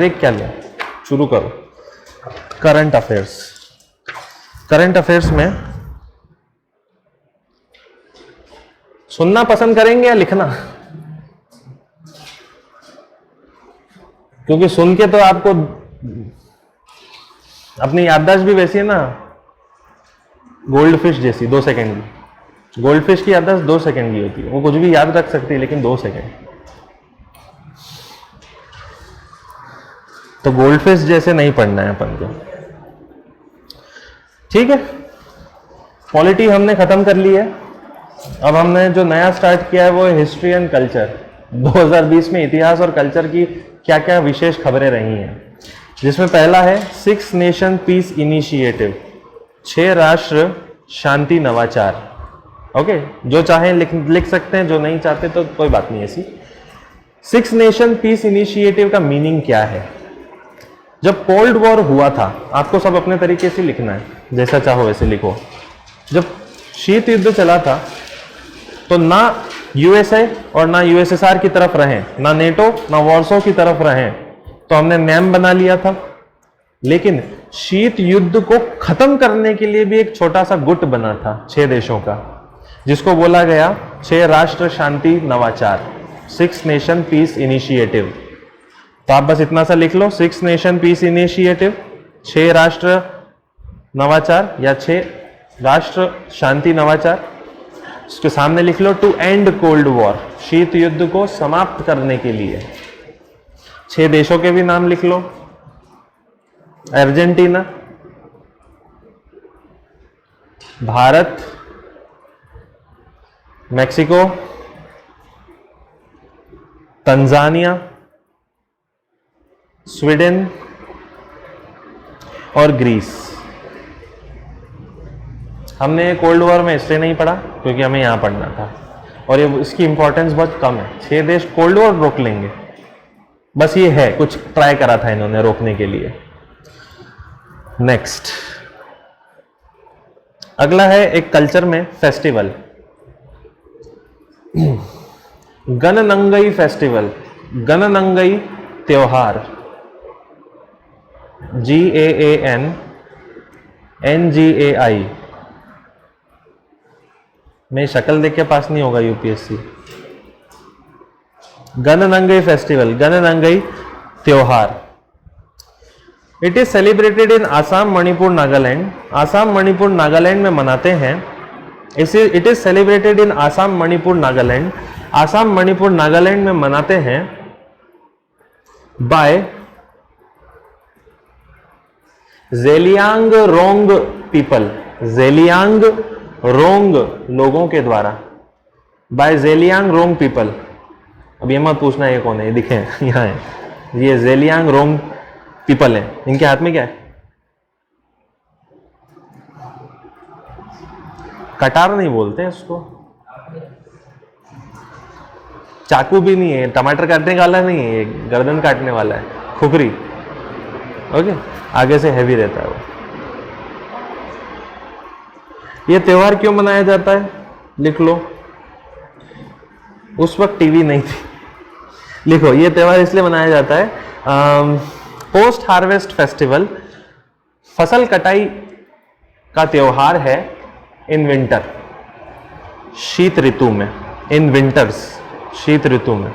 Break क्या लिया, शुरू करो। करंट अफेयर्स, करंट अफेयर्स में सुनना पसंद करेंगे या लिखना? क्योंकि सुन के तो आपको अपनी याददाश्त भी वैसी है ना, गोल्ड फिश जैसी, 2 सेकंड की। गोल्ड फिश की याददाश्त 2 सेकंड की होती है, वो कुछ भी याद रख सकती है लेकिन 2 सेकंड। तो गोल्ड फिश जैसे नहीं पढ़ना है अपन को, ठीक है। पॉलिटी हमने खत्म कर ली है। अब हमने जो नया स्टार्ट किया है वो है हिस्ट्री एंड कल्चर। 2020 में इतिहास और कल्चर की क्या क्या विशेष खबरें रही हैं, जिसमें पहला है 6 नेशन पीस इनिशिएटिव, 6 राष्ट्र शांति नवाचार। ओके, जो चाहें लिख सकते हैं, जो नहीं चाहते तो कोई बात नहीं ऐसी। 6 नेशन पीस इनिशिएटिव का मीनिंग क्या है? जब कोल्ड वॉर हुआ था, आपको सब अपने तरीके से लिखना है, जैसा चाहो वैसे लिखो। जब शीत युद्ध चला था तो ना यूएसए और ना यूएसएसआर की तरफ रहें, ना नेटो ना वॉर्सो की तरफ रहें, तो हमने नैम बना लिया था। लेकिन शीत युद्ध को खत्म करने के लिए भी एक छोटा सा गुट बना था 6 देशों का, जिसको बोला गया 6 राष्ट्र शांति नवाचार, 6 नेशन पीस इनिशिएटिव। तो आप बस इतना सा लिख लो, 6 नेशन पीस इनिशिएटिव, 6 राष्ट्र नवाचार या 6 राष्ट्र शांति नवाचार। उसके सामने लिख लो टू एंड कोल्ड वॉर, शीत युद्ध को समाप्त करने के लिए। 6 देशों के भी नाम लिख लो, Argentina, Bharat, Mexico, Tanzania, Sweden और ग्रीस। हमने कोल्ड वॉर में इसलिए नहीं पढ़ा क्योंकि हमें यहां पढ़ना था, और ये इसकी इंपॉर्टेंस बहुत कम है। 6 देश कोल्ड वॉर रोक लेंगे, बस ये है, कुछ ट्राई करा था इन्होंने रोकने के लिए। नेक्स्ट, अगला है एक कल्चर में फेस्टिवल, गणनंगई फेस्टिवल, गणनंगई त्योहार, GAANNGAI। मैं शक्ल देख के पास नहीं होगा यूपीएससी। गणनंगई फेस्टिवल, गणनंगई त्योहार। It is celebrated in Assam, Manipur, Nagaland. Assam, Manipur, Nagaland में मनाते हैं। It is celebrated in Assam, Manipur, Nagaland. Assam, Manipur, Nagaland में मनाते हैं by Zeliangrong people, Zeliangrong लोगों के द्वारा, बाय ज़ेलियांग रोंग पीपल। अब ये मत पूछना ये कौन है, ये दिखे यहाँ है, ये ज़ेलियांग रोंग पीपल है। इनके हाथ में क्या है? कटार नहीं बोलते हैं इसको, चाकू भी नहीं है, टमाटर काटने वाला नहीं है, ये गर्दन काटने वाला है, खुपरी। ओके, आगे से हैवी रहता है वो। ये त्योहार क्यों मनाया जाता है लिख लो, उस वक्त टीवी नहीं थी। लिखो, ये त्योहार इसलिए मनाया जाता है, पोस्ट हार्वेस्ट फेस्टिवल, फसल कटाई का त्योहार है इन विंटर, शीत ऋतु में, इन विंटर्स, शीत ऋतु में।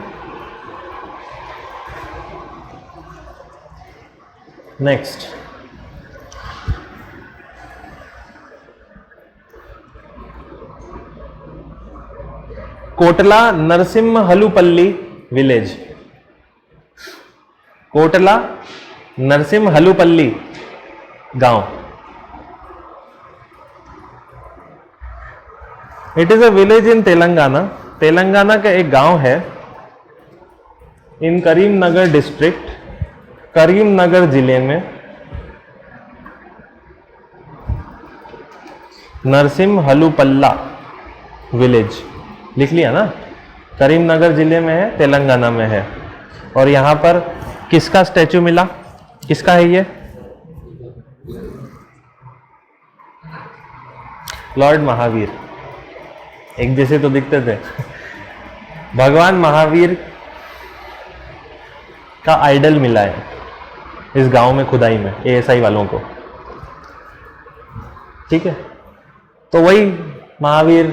नेक्स्ट, कोटला नरसिम्हलुपल्ली विलेज, कोटला नरसिम्हलुपल्ली गांव। It is a village in Telangana, Telangana का एक गांव है, इन करीमनगर डिस्ट्रिक्ट, करीमनगर जिले में। नरसिम्हलुपल्ला विलेज लिख लिया ना, करीमनगर जिले में है, तेलंगाना में है। और यहां पर किसका स्टैचू मिला, किसका है ये? लॉर्ड महावीर। एक जैसे तो दिखते थे। भगवान महावीर का आइडल मिला है, इस गांव में खुदाई में एएसआई वालों को। ठीक है, तो वही महावीर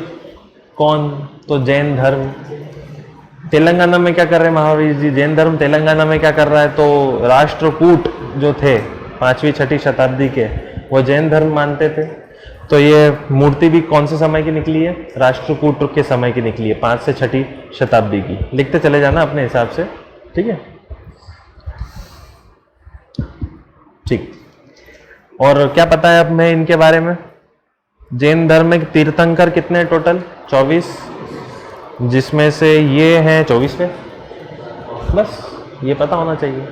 कौन, तो जैन धर्म तेलंगाना में क्या कर रहे हैं महावीर जी, जैन धर्म तेलंगाना में क्या कर रहा है, तो राष्ट्रकूट जो थे 5वीं 6वीं शताब्दी के, वो जैन धर्म मानते थे। तो ये मूर्ति भी कौन से समय की निकली है, राष्ट्रकूट के समय की निकली है, 5 से 6वीं शताब्दी की। लिखते चले जाना अपने हिसाब से, ठीक है। ठीक, और क्या पता है अब मैं इनके बारे में, जैन धर्म में तीर्थंकर कितने टोटल, 24, जिसमें से ये हैं 24वें, बस ये पता होना चाहिए।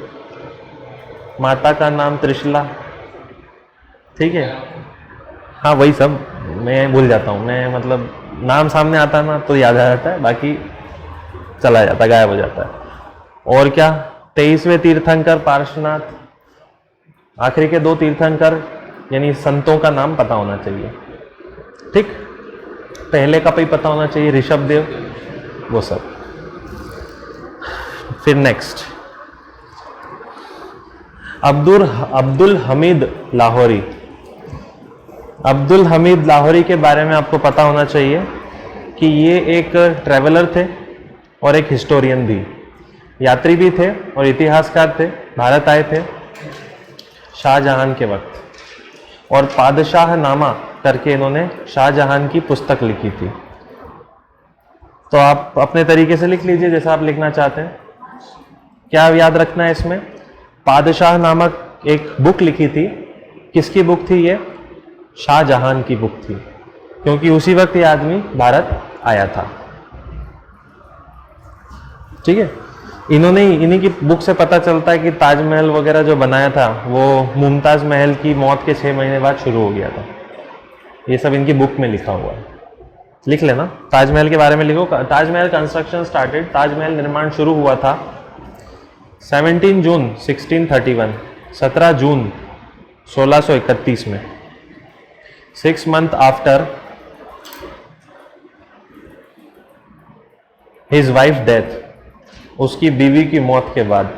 माता का नाम त्रिशला, ठीक है, हाँ वही सब मैं भूल जाता हूँ मैं, मतलब नाम सामने आता ना तो याद आ जाता है, बाकी चला जाता, गायब हो जाता है। और क्या, 23वें तीर्थंकर पार्श्वनाथ, आखिरी के 2 तीर्थंकर यानी संतों का नाम पता होना चाहिए। ठीक, पहले का भी पता होना चाहिए, ऋषभदेव, वो सब। फिर नेक्स्ट, अब्दुल हमीद लाहौरी। अब्दुल हमीद लाहौरी के बारे में आपको पता होना चाहिए कि ये एक ट्रैवलर थे और एक हिस्टोरियन भी, यात्री भी थे और इतिहासकार थे। भारत आए थे शाहजहां के वक्त, और पादशाह नामा करके इन्होंने शाहजहां की पुस्तक लिखी थी। तो आप अपने तरीके से लिख लीजिए जैसा आप लिखना चाहते हैं। क्या याद रखना है इसमें, पादशाह नामक एक बुक लिखी थी। किसकी बुक थी ये, शाहजहां की बुक थी, क्योंकि उसी वक्त ये आदमी भारत आया था। ठीक है, इन्हीं की बुक से पता चलता है कि ताजमहल वगैरह जो बनाया था वो मुमताज महल की मौत के 6 महीने बाद शुरू हो गया था। ये सब इनकी बुक में लिखा हुआ है, लिख लेना। ताजमहल के बारे में लिखो, ताजमहल कंस्ट्रक्शन स्टार्टेड, ताजमहल निर्माण शुरू हुआ था 17 जून 1631, 17 जून 1631 में, 6 months after his wife death, उसकी बीवी की मौत के बाद।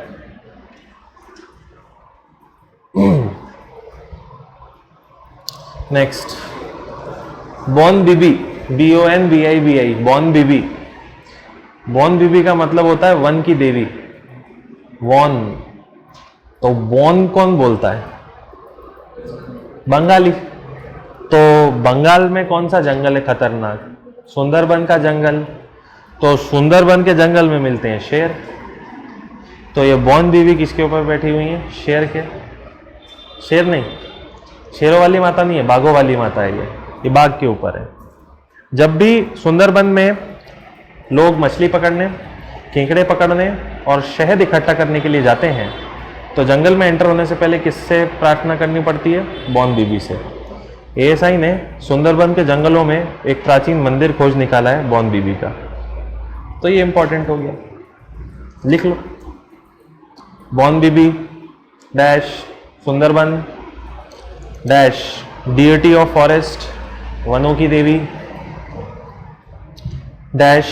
नेक्स्ट, बॉन बीबी, BONBIBI, बॉन बीबी। बॉन बीबी का मतलब होता है वन की देवी, वॉन। तो बॉन कौन बोलता है, बंगाली। तो बंगाल में कौन सा जंगल है खतरनाक, सुंदरबन का जंगल। तो सुंदरबन के जंगल में मिलते हैं शेर। तो ये बॉन बीवी किसके ऊपर बैठी हुई है, शेर के। शेर नहीं, शेरों वाली माता नहीं है, बाघों वाली माता है ये बाघ के ऊपर है। जब भी सुंदरबन में लोग मछली पकड़ने, केकड़े पकड़ने और शहद इकट्ठा करने के लिए जाते हैं, तो जंगल में एंटर होने से पहले किससे प्रार्थना करनी पड़ती है, बॉन बीबी से। एएसआई ने सुंदरबन के जंगलों में एक प्राचीन मंदिर खोज निकाला है बॉन बीबी का। तो ये इंपॉर्टेंट हो गया, लिख लो। Bon Bibi dash Sundarban dash deity of forest, वनों की देवी dash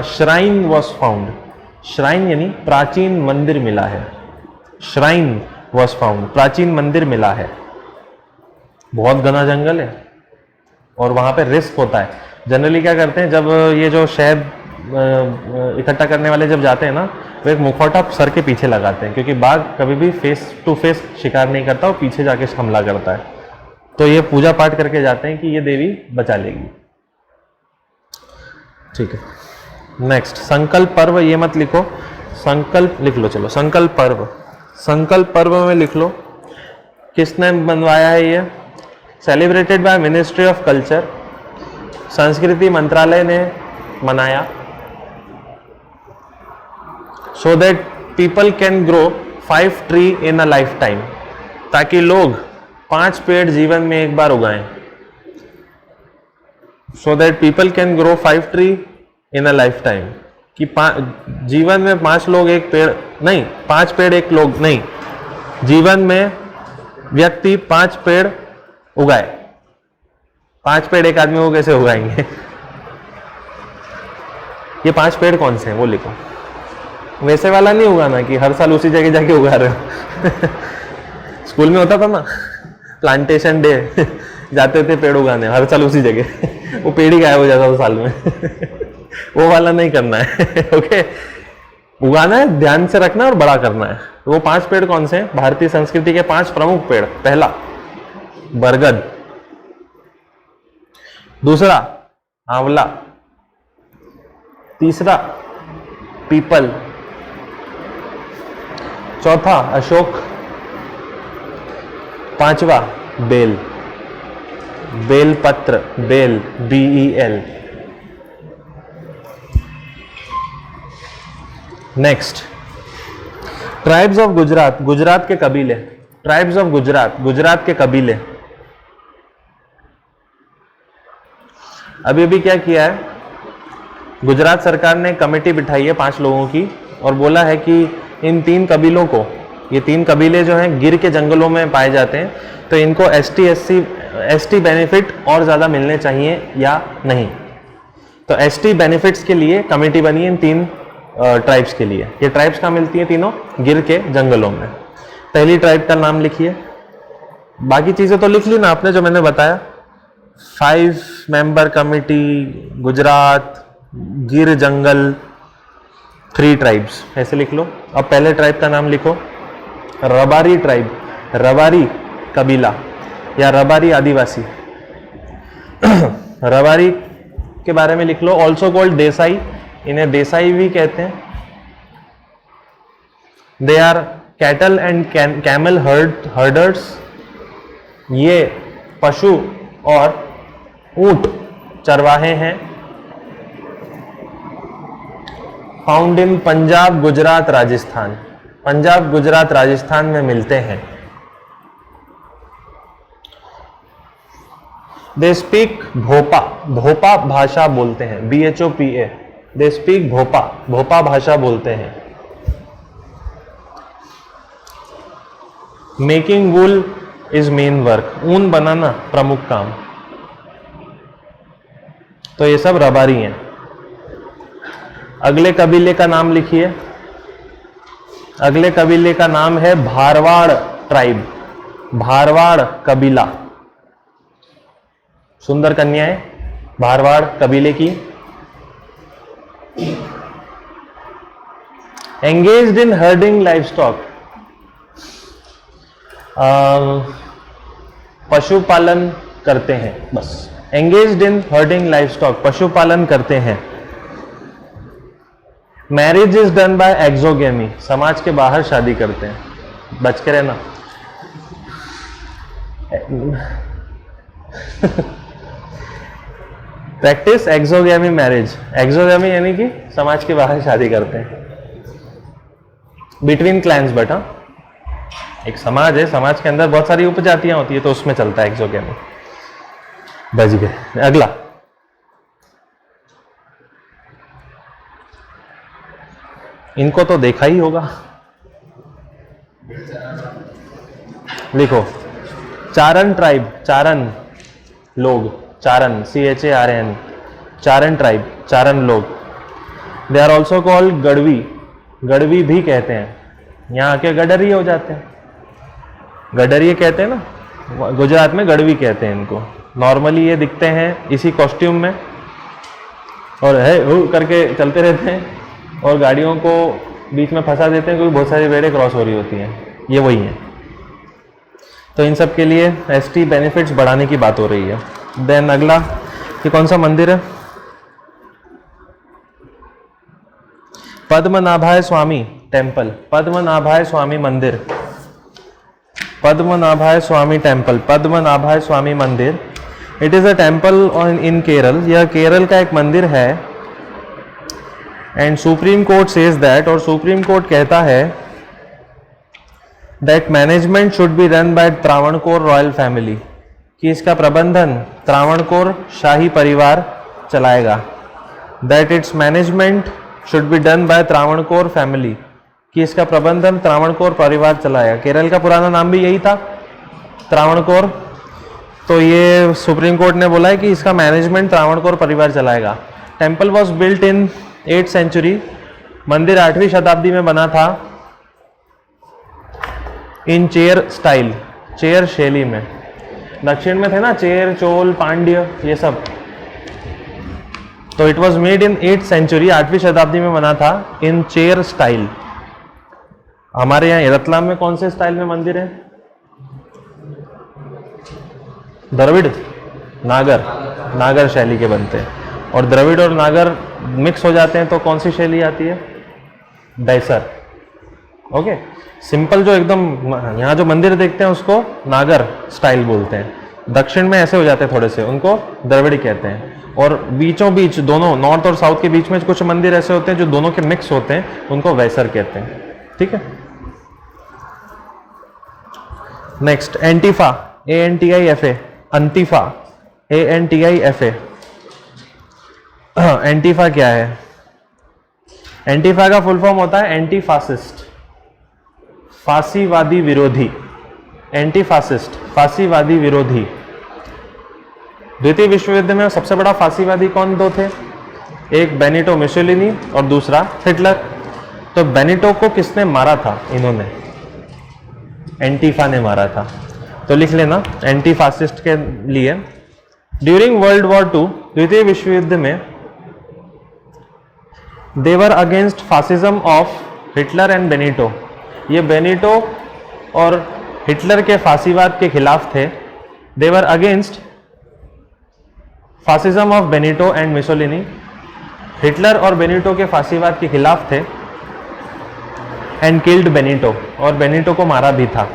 shrine was found. Shrine यानी प्राचीन मंदिर मिला है, श्राइन वॉज फाउंड, प्राचीन मंदिर मिला है। बहुत घना जंगल है और वहां पे रिस्क होता है। जनरली क्या करते हैं, जब ये जो शहद इकट्ठा करने वाले जब जाते हैं ना, वो एक मुखौटा सर के पीछे लगाते हैं, क्योंकि बाघ कभी भी फेस टू फेस शिकार नहीं करता, वो पीछे जाके हमला करता है। तो ये पूजा पाठ करके जाते हैं कि ये देवी बचा लेगी। ठीक है, नेक्स्ट संकल्प पर्व, ये मत लिखो, संकल्प लिख लो। चलो संकल्प पर्व, संकल्प पर्व में लिख लो किसने बनवाया है ये, celebrated by ministry of culture, संस्कृति मंत्रालय ने मनाया। So that people can grow 5 tree in a life time, ताकि लोग 5 पेड़ जीवन में एक बार उगाएं। So that people can grow 5 tree in a life time, कि जीवन में 5 लोग एक पेड़ नहीं, 5 पेड़ एक लोग नहीं, जीवन में व्यक्ति 5 पेड़ उगाए। 5 पेड़ एक आदमी को कैसे उगाएंगे? ये 5 पेड़ कौन से हैं वो लिखो। वैसे वाला नहीं उगाना कि हर साल उसी जगह जाके उगा रहे हो स्कूल में होता था ना प्लांटेशन डे जाते थे पेड़ उगाने, हर साल उसी जगह वो पेड़ ही गायब हो जाता था साल में वो वाला नहीं करना है ओके, उगाना है, ध्यान से रखना और बड़ा करना है। वो 5 पेड़ कौन से हैं? भारतीय संस्कृति के 5 प्रमुख पेड़। पहला बरगद, दूसरा आंवला, तीसरा पीपल, चौथा अशोक, पांचवा बेल, बेल पत्र, बेल BEL। Next tribes of Gujarat, Gujarat के कबीले। ट्राइब्स ऑफ गुजरात, गुजरात के कबीले। अभी अभी क्या किया है, गुजरात सरकार ने कमेटी बिठाई है 5 लोगों की और बोला है कि इन 3 कबीलों को, ये 3 कबीले जो हैं गिर के जंगलों में पाए जाते हैं, तो इनको ST बेनिफिट और ज़्यादा मिलने चाहिए या नहीं। तो ST बेनिफिट्स के लिए कमेटी बनी है इन 3 ट्राइब्स के लिए। ये ट्राइब्स कहाँ मिलती है? तीनों गिर के जंगलों में। पहली ट्राइब का नाम लिखिए, बाकी चीज़ें तो लिख ली ना आपने जो मैंने बताया। 5 मेंबर कमेटी, गुजरात, गिर जंगल, 3 ट्राइब्स, ऐसे लिख लो। अब पहले ट्राइब का नाम लिखो, रबारी ट्राइब, रबारी कबीला या रबारी आदिवासी रबारी के बारे में लिख लो। ऑल्सो कॉल्ड देसाई, इन्हें देसाई भी कहते हैं। They are cattle and camel herders, ये पशु और ऊंट चरवाहे हैं। फाउंड इन पंजाब, गुजरात, राजस्थान, पंजाब, गुजरात, राजस्थान में मिलते हैं। दे स्पीक भोपा, भोपा भाषा बोलते हैं, BHOPA। दे स्पीक भोपा, भोपा भाषा बोलते हैं। Making wool is main work, ऊन बनाना प्रमुख काम। तो ये सब रबारी हैं। अगले कबीले का नाम लिखिए, अगले कबीले का नाम है भारवाड़ ट्राइब, भारवाड़ कबीला। सुंदर कन्याएं भारवाड़ कबीले की। एंगेज्ड इन हर्डिंग लाइवस्टॉक, पशुपालन करते हैं, बस। एंगेज्ड इन हर्डिंग लाइवस्टॉक, पशुपालन करते हैं। Marriage is done by exogamy, समाज के बाहर शादी करते हैं, बच के रहना प्रैक्टिस एक्सोगेमी मैरिज, एक्सोगेमी यानी कि समाज के बाहर शादी करते हैं, बिटवीन क्लैंस। बेटा एक समाज है, समाज के अंदर बहुत सारी उपजातियां होती है, तो उसमें चलता है एक्सोगेमी। बच गए। अगला इनको तो देखा ही होगा, लिखो चारण ट्राइब, चारण लोग, चारण CHARN, चारण ट्राइब, चारण लोग। They are also called Gadhvi, Gadhvi भी कहते हैं, यहाँ आके गडरी हो जाते हैं, गडरिये कहते हैं ना, गुजरात में गढ़वी कहते हैं इनको। नॉर्मली ये दिखते हैं इसी कॉस्ट्यूम में और है करके चलते रहते हैं और गाड़ियों को बीच में फंसा देते हैं क्योंकि बहुत सारी रेडें क्रॉस हो रही होती हैं, ये वही हैं। तो इन सब के लिए ST बेनिफिट्स बढ़ाने की बात हो रही है। देन अगला, ये कौन सा मंदिर है? पद्मनाभाय स्वामी टेम्पल, पद्मनाभाय स्वामी मंदिर, पद्मनाभाय स्वामी टेम्पल, पद्मनाभाय स्वामी मंदिर। It is a temple in Kerala, यह केरल का एक मंदिर है। And supreme court says that, और सुप्रीम कोर्ट कहता है that management should be run by Travancore royal family, कि इसका प्रबंधन त्रावणकोर शाही परिवार चलाएगा। That it's management should be done by Travancore family, कि इसका प्रबंधन त्रावणकोर परिवार चलाएगा। केरल का पुराना नाम भी यही था, त्रावणकोर। तो ये सुप्रीम कोर्ट ने बोला है कि इसका मैनेजमेंट त्रावणकोर परिवार चलाएगा। Temple was built in 8th century, मंदिर 8वीं शताब्दी में बना था। इन चेर स्टाइल, चेर शैली में। दक्षिण में थे ना चेर, चोल, पांड्य, ये सब। तो it was made in 8th century, 8वीं शताब्दी में बना था इन चेर स्टाइल। हमारे यहाँ रतलाम में कौन से स्टाइल में मंदिर है? द्रविड़, नागर, नागर शैली के बनते हैं। और द्रविड़ और नागर मिक्स हो जाते हैं तो कौन सी शैली आती है? डायसर। ओके, सिंपल जो एकदम यहाँ जो मंदिर देखते हैं उसको नागर स्टाइल बोलते हैं। दक्षिण में ऐसे हो जाते हैं थोड़े से, उनको द्रविड़ कहते हैं। और बीचों बीच दोनों नॉर्थ और साउथ के बीच में कुछ मंदिर ऐसे होते हैं जो दोनों के मिक्स होते हैं, उनको वैसर कहते हैं। ठीक है, next Antifa, ANTIFA, अंतिफा, ANTIFA। Antifa क्या है? एंटीफा का फुल फॉर्म होता है एंटी फासिस्ट, फांसीवादी विरोधी। एंटी फासिस्ट, फांसीवादी विरोधी। द्वितीय विश्व युद्ध में सबसे बड़ा फांसीवादी कौन दो थे? एक बेनिटो मुसोलिनी और दूसरा हिटलर। तो बेनिटो को किसने मारा था? इन्होंने, एंटीफा ने मारा था। तो लिख लेना एंटी फासिस्ट के लिए। ड्यूरिंग वर्ल्ड वॉर II, द्वितीय विश्व युद्ध में, they were against fascism of Hitler and Benito. ये बेनिटो और हिटलर के फांसीवाद के खिलाफ थे। They were against fascism of Benito and Mussolini. Hitler और बेनिटो के फांसीवाद के खिलाफ थे। एंड किल्ड बेनिटो, और बेनिटो को मारा भी था।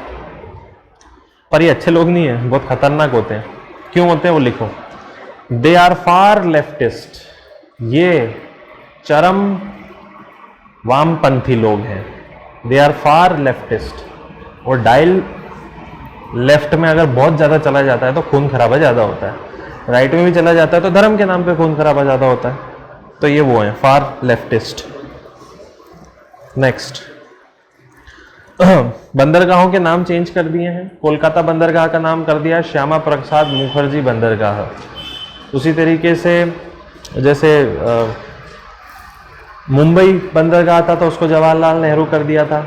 पर ये अच्छे लोग नहीं है, बहुत खतरनाक होते हैं। क्यों होते हैं वो लिखो। दे आर फार लेफ्टिस्ट, ये चरम वामपंथी लोग हैं। They are far leftist. और डायल लेफ्ट में अगर बहुत ज़्यादा चला जाता है तो खून खराबा ज़्यादा होता है, राइट में भी चला जाता है तो धर्म के नाम पे खून खराबा ज़्यादा होता है। तो ये वो है फार लेफ्टिस्ट। नेक्स्ट, बंदरगाहों के नाम चेंज कर दिए हैं। कोलकाता बंदरगाह का नाम कर दिया श्यामा प्रसाद मुखर्जी बंदरगाह। उसी तरीके से जैसे मुंबई बंदरगाह था तो उसको जवाहरलाल नेहरू कर दिया था।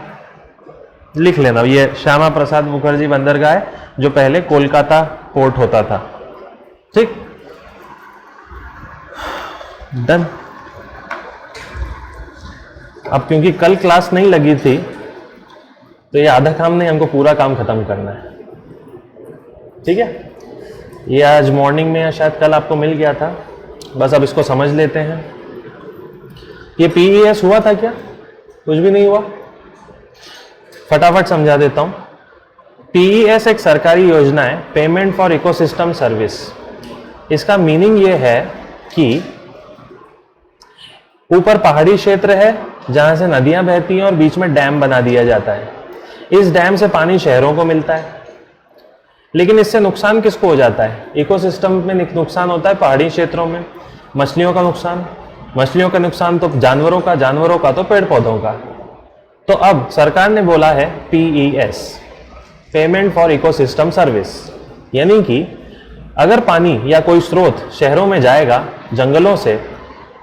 लिख लेना, ये श्यामा प्रसाद मुखर्जी बंदरगाह है जो पहले कोलकाता पोर्ट होता था। ठीक, डन। अब क्योंकि कल क्लास नहीं लगी थी तो ये आधा काम नहीं, हमको पूरा काम खत्म करना है। ठीक है, ये आज मॉर्निंग में या शायद कल आपको मिल गया था, बस अब इसको समझ लेते हैं। ये PES हुआ था क्या? कुछ भी नहीं हुआ? फटाफट समझा देता हूं। PES एक सरकारी योजना है, पेमेंट फॉर इकोसिस्टम सर्विस। इसका मीनिंग ये है कि ऊपर पहाड़ी क्षेत्र है जहां से नदियां बहती हैं और बीच में डैम बना दिया जाता है। इस डैम से पानी शहरों को मिलता है, लेकिन इससे नुकसान किसको हो जाता है? इकोसिस्टम में नुकसान होता है पहाड़ी क्षेत्रों में। मछलियों का नुकसान, मछलियों का नुकसान तो जानवरों का, जानवरों का तो पेड़ पौधों का। तो अब सरकार ने बोला है PES, payment for ecosystem service, यानी कि अगर पानी या कोई स्रोत शहरों में जाएगा जंगलों से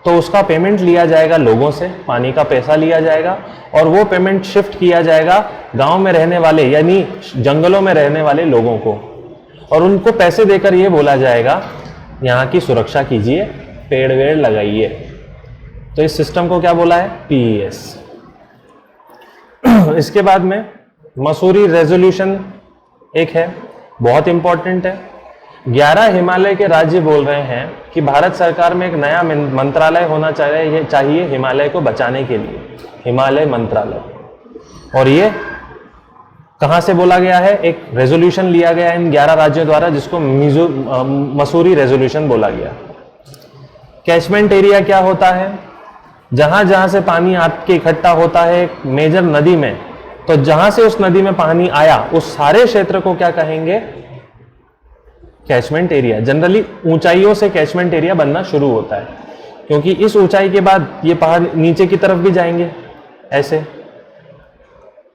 तो उसका पेमेंट लिया जाएगा लोगों से, पानी का पैसा लिया जाएगा और वो पेमेंट शिफ्ट किया जाएगा गांव में रहने वाले यानी जंगलों में रहने वाले लोगों को, और उनको पैसे देकर ये बोला जाएगा यहाँ की सुरक्षा कीजिए, पेड़ वेड़ लगाइए। तो इस सिस्टम को क्या बोला है? PES। इसके बाद में मसूरी रेजोल्यूशन एक है, बहुत इंपॉर्टेंट है। 11 हिमालय के राज्य बोल रहे हैं कि भारत सरकार में एक नया मंत्रालय होना चाहिए हिमालय को बचाने के लिए, हिमालय मंत्रालय। और ये कहां से बोला गया है? एक रेजोल्यूशन लिया गया इन 11 राज्यों द्वारा जिसको मसूरी रेजोल्यूशन बोला गया। कैचमेंट एरिया क्या होता है? जहां जहां से पानी आपके इकट्ठा होता है मेजर नदी में, तो जहां से उस नदी में पानी आया उस सारे क्षेत्र को क्या कहेंगे? Catchment area. जनरली ऊंचाइयों से कैचमेंट एरिया बनना शुरू होता है, क्योंकि इस ऊंचाई के बाद ये पहाड़ नीचे की तरफ भी जाएंगे ऐसे,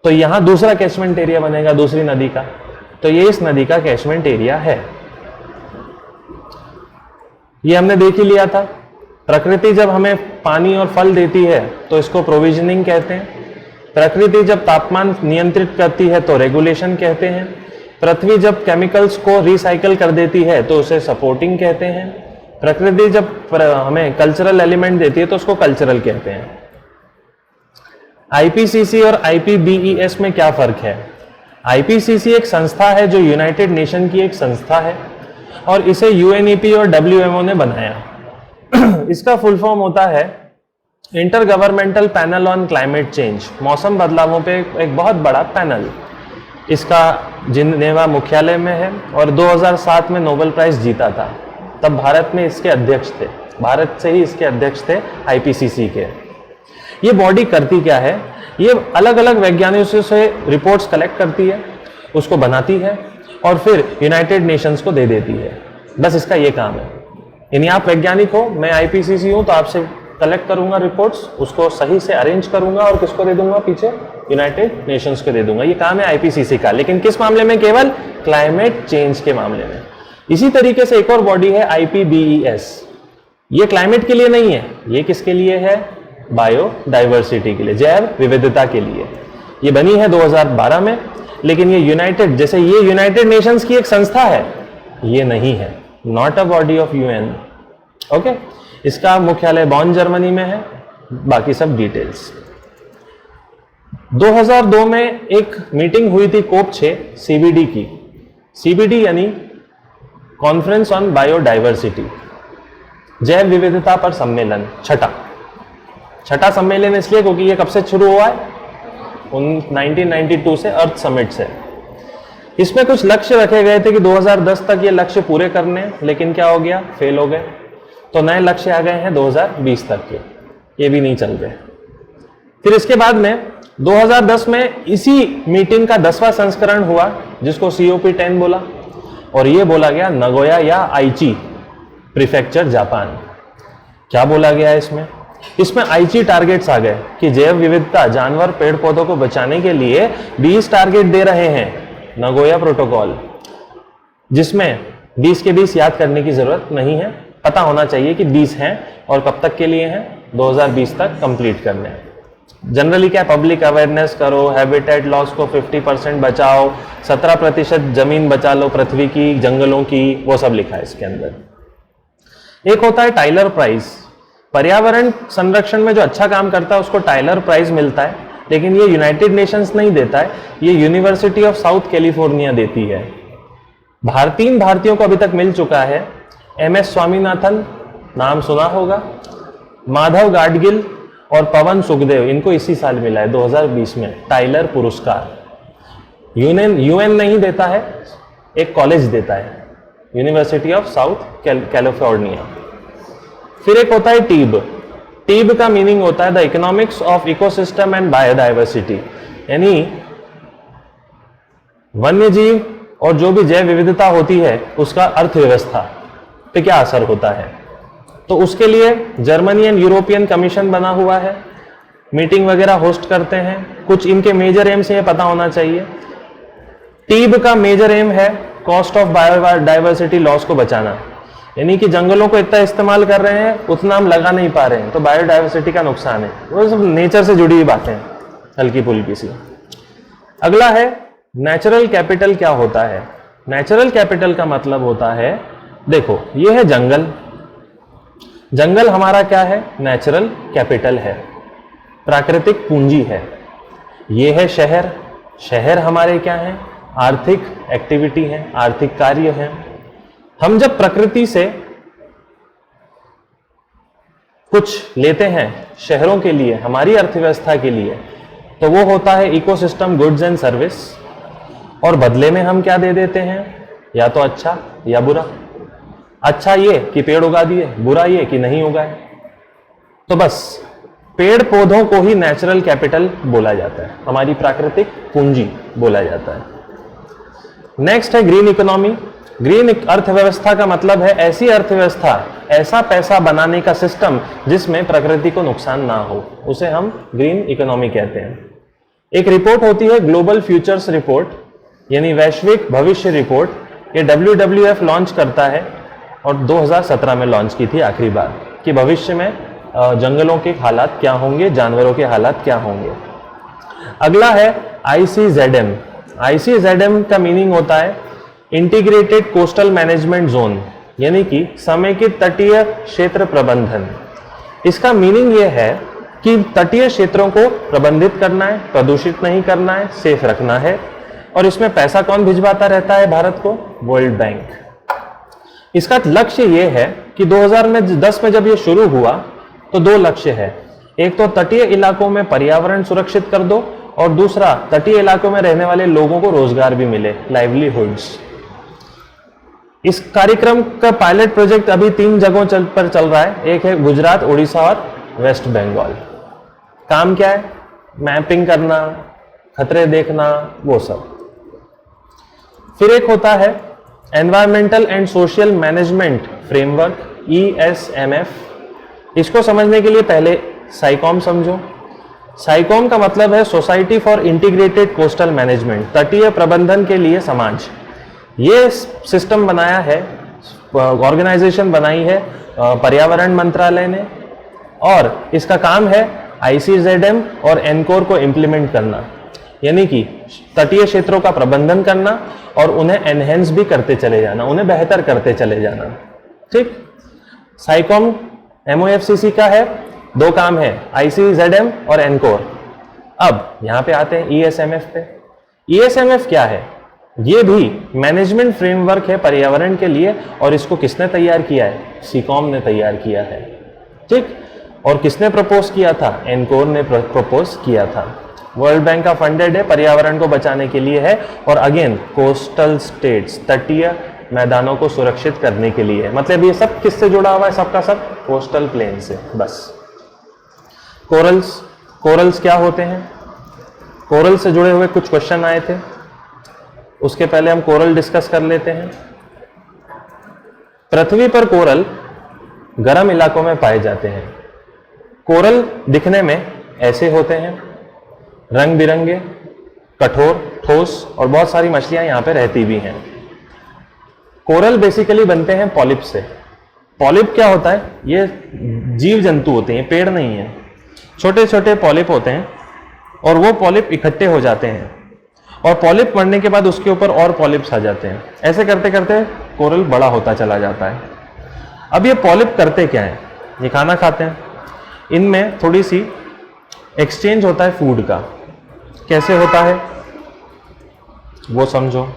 तो यहां दूसरा कैचमेंट एरिया बनेगा दूसरी नदी का। तो ये इस नदी का कैचमेंट एरिया है। ये हमने देख ही लिया था। प्रकृति जब हमें पानी और फल देती है तो इसको प्रोविजनिंग कहते हैं। प्रकृति जब तापमान नियंत्रित करती है तो रेगुलेशन कहते हैं। पृथ्वी जब केमिकल्स को रिसाइकल कर देती है तो उसे सपोर्टिंग कहते हैं। प्रकृति जब हमें कल्चरल एलिमेंट देती है तो उसको कल्चरल कहते हैं। आईपीसीसी और आईपीबीईएस में क्या फर्क है? आईपीसीसी एक संस्था है जो यूनाइटेड नेशन की एक संस्था है और इसे यूएनईपी और डब्ल्यूएमओ ने बनाया। इसका फुल फॉर्म होता है inter governmental panel on climate change, मौसम बदलावों पे एक बहुत बड़ा पैनल। इसका जिनेवा मुख्यालय में है और 2007 में नोबेल प्राइज जीता था। तब भारत में इसके अध्यक्ष थे, भारत से ही इसके अध्यक्ष थे आईपीसीसी के। ये बॉडी करती क्या है? ये अलग अलग वैज्ञानिकों से रिपोर्ट्स कलेक्ट करती है, उसको बनाती है और फिर यूनाइटेड नेशंस को दे देती है। बस इसका ये काम है। यानी आप वैज्ञानिक हो, मैं आईपीसीसी हूं, तो आपसे कलेक्ट करूंगा रिपोर्ट्स, उसको सही से अरेंज करूंगा और किसको दे दूंगा? पीछे यूनाइटेड नेशंस को दे दूंगा। ये काम है आईपीसीसी का, लेकिन किस मामले में? केवल क्लाइमेट चेंज के मामले में। इसी तरीके से एक और बॉडी है आईपीबीईएस। ये क्लाइमेट के लिए नहीं है, ये किसके लिए है? बायोडाइवर्सिटी के लिए, जैव विविधता के लिए। ये बनी है 2012 में, लेकिन ये यूनाइटेड नेशंस की एक संस्था है, ये नहीं है, not a body of UN. Okay, इसका मुख्यालय बॉन जर्मनी में है। बाकी सब डिटेल्स। 2002 में एक मीटिंग हुई थी कोप 6 सीबीडी की। सीबीडी यानी कॉन्फ्रेंस ऑन बायोडाइवर्सिटी, जैव विविधता पर सम्मेलन, छठा सम्मेलन इसलिए क्योंकि ये कब से शुरू हुआ है? 1992 से, अर्थ समिट से। इसमें कुछ लक्ष्य रखे गए थे कि 2010 तक ये लक्ष्य पूरे करने, लेकिन क्या हो गया? फेल हो गए। तो नए लक्ष्य आ गए हैं 2020 तक के, ये भी नहीं चल रहे। फिर इसके बाद में 2010 में इसी मीटिंग का 10वां संस्करण हुआ, जिसको COP10 बोला, और ये बोला गया नगोया या आइची प्रीफेक्चर जापान। क्या बोला गया है इसमें? इसमें आइची टारगेट्स आ गए कि जैव विविधता, जानवर, पेड़ पौधों को बचाने के लिए 20 टारगेट दे रहे हैं नगोया प्रोटोकॉल, जिसमें 20 के 20 याद करने की जरूरत नहीं है, पता होना चाहिए कि 20 हैं और कब तक के लिए हैं? 2020 तक कंप्लीट करने हैं। जनरली क्या? पब्लिक अवेयरनेस करो, हैबिटेट लॉस को 50% बचाओ, 17% जमीन बचा लो पृथ्वी की, जंगलों की, वो सब लिखा है इसके अंदर। एक होता है टाइलर प्राइज, पर्यावरण संरक्षण में जो अच्छा काम करता है उसको टाइलर प्राइज मिलता है, लेकिन ये यूनाइटेड नेशंस नहीं देता है, ये यूनिवर्सिटी ऑफ साउथ कैलिफोर्निया देती है। 3 भारतीयों को अभी तक मिल चुका है। MS स्वामीनाथन, नाम सुना होगा, माधव गाडगिल और पवन सुखदेव, इनको इसी साल मिला है 2020 में टाइलर पुरस्कार। यूएन नहीं देता है, एक कॉलेज देता है, यूनिवर्सिटी ऑफ साउथ कैलिफोर्निया। फिर एक होता है टीब का मीनिंग होता है the economics of ecosystem and biodiversity, यानी वन्य जीव और जो भी जैव विविधता होती है उसका अर्थव्यवस्था पे क्या असर होता है। तो उसके लिए जर्मनी एंड यूरोपियन कमीशन बना हुआ है, मीटिंग वगैरह होस्ट करते हैं। कुछ इनके मेजर एम्स ये पता होना चाहिए। टीब का मेजर एम है कॉस्ट ऑफ बायोडाइवर्सिटी लॉस को बचाना, यानी कि जंगलों को इतना इस्तेमाल कर रहे हैं, उतना हम लगा नहीं पा रहे हैं, तो बायोडाइवर्सिटी का नुकसान है। वो सब नेचर से जुड़ी हुई बातें हैं, हल्की फुल्की सी। अगला है नेचुरल कैपिटल। क्या होता है नेचुरल कैपिटल? का मतलब होता है, देखो ये है जंगल, जंगल हमारा क्या है? नेचुरल कैपिटल है, प्राकृतिक पूंजी है। ये है शहर, शहर हमारे क्या है? आर्थिक एक्टिविटी है, आर्थिक कार्य है। हम जब प्रकृति से कुछ लेते हैं शहरों के लिए, हमारी अर्थव्यवस्था के लिए, तो वो होता है इकोसिस्टम गुड्स एंड सर्विस, और बदले में हम क्या दे देते हैं? या तो अच्छा या बुरा। अच्छा ये कि पेड़ उगा दिए, बुरा ये कि नहीं उगाए। तो बस पेड़ पौधों को ही नेचुरल कैपिटल बोला जाता है, हमारी प्राकृतिक पूंजी बोला जाता है। नेक्स्ट है ग्रीन इकोनॉमी। ग्रीन अर्थव्यवस्था का मतलब है ऐसी अर्थव्यवस्था, ऐसा पैसा बनाने का सिस्टम जिसमें प्रकृति को नुकसान ना हो, उसे हम ग्रीन इकोनॉमी कहते हैं। एक रिपोर्ट होती है ग्लोबल फ्यूचर्स रिपोर्ट, यानी वैश्विक भविष्य रिपोर्ट। ये WWF लॉन्च करता है और 2017 में लॉन्च की थी आखिरी बार, कि भविष्य में जंगलों के हालात क्या होंगे, जानवरों के हालात क्या होंगे। अगला है ICZM। ICZM का मीनिंग होता है इंटीग्रेटेड कोस्टल मैनेजमेंट जोन, यानी कि समेकित तटीय क्षेत्र प्रबंधन। इसका मीनिंग यह है कि तटीय क्षेत्रों को प्रबंधित करना है, प्रदूषित नहीं करना है, सेफ रखना है। और इसमें पैसा कौन भिजवाता रहता है भारत को? World bank. इसका लक्ष्य यह है कि 2010 में जब ये शुरू हुआ तो 2 लक्ष्य है। एक तो तटीय इलाकों में पर्यावरण सुरक्षित कर दो, और दूसरा तटीय इलाकों में रहने वाले लोगों को रोजगार भी मिले, लाइवलीहुड्स। इस कार्यक्रम का पायलट प्रोजेक्ट अभी 3 जगहों पर चल रहा है। एक है गुजरात, उड़ीसा और वेस्ट बंगाल। काम क्या है? मैपिंग करना, खतरे देखना, वो सब। फिर एक होता है environmental and social management framework, ESMF। इसको समझने के लिए पहले साइकॉम समझो। साइकॉम का मतलब है society for integrated coastal management, तटीय प्रबंधन के लिए समाज। ये सिस्टम बनाया है, ऑर्गेनाइजेशन बनाई है पर्यावरण मंत्रालय ने, और इसका काम है ICZM और एनकोर को इंप्लीमेंट करना, यानी कि तटीय क्षेत्रों का प्रबंधन करना और उन्हें एनहेंस भी करते चले जाना, उन्हें बेहतर करते चले जाना। ठीक। साइकॉम MOFCC का है, 2 काम है, ICZM और एनकोर। अब यहां पे आते हैं ESMF पे। ESMF क्या है? ये भी मैनेजमेंट फ्रेमवर्क है पर्यावरण के लिए, और इसको किसने तैयार किया है? सीकॉम ने तैयार किया है। ठीक। और किसने प्रपोज किया था? एनकोर ने प्रपोज किया था। वर्ल्ड बैंक का फंडेड है, पर्यावरण को बचाने के लिए है, और अगेन कोस्टल स्टेट्स, तटीय मैदानों को सुरक्षित करने के लिए। मतलब ये सब किससे जुड़ा हुआ है? सबका सब कोस्टल प्लेन से। बस कोरल्स क्या होते हैं? कोरल से जुड़े हुए कुछ क्वेश्चन आए थे, उसके पहले हम कोरल डिस्कस कर लेते हैं। पृथ्वी पर कोरल गर्म इलाकों में पाए जाते हैं। कोरल दिखने में ऐसे होते हैं, रंग बिरंगे, कठोर, ठोस, और बहुत सारी मछलियां यहां पे रहती भी हैं। कोरल बेसिकली बनते हैं पॉलिप से। पॉलिप क्या होता है? ये जीव जंतु होते हैं, पेड़ नहीं है। छोटे छोटे पॉलिप होते हैं, और वो पॉलिप इकट्ठे हो जाते हैं, और पॉलिप मरने के बाद उसके ऊपर और पॉलिप्स आ जाते हैं। ऐसे करते करते कोरल बड़ा होता चला जाता है। अब ये पॉलिप करते क्या है? ये खाना खाते हैं। इनमें थोड़ी सी एक्सचेंज होता है फूड का। कैसे होता है वो समझो।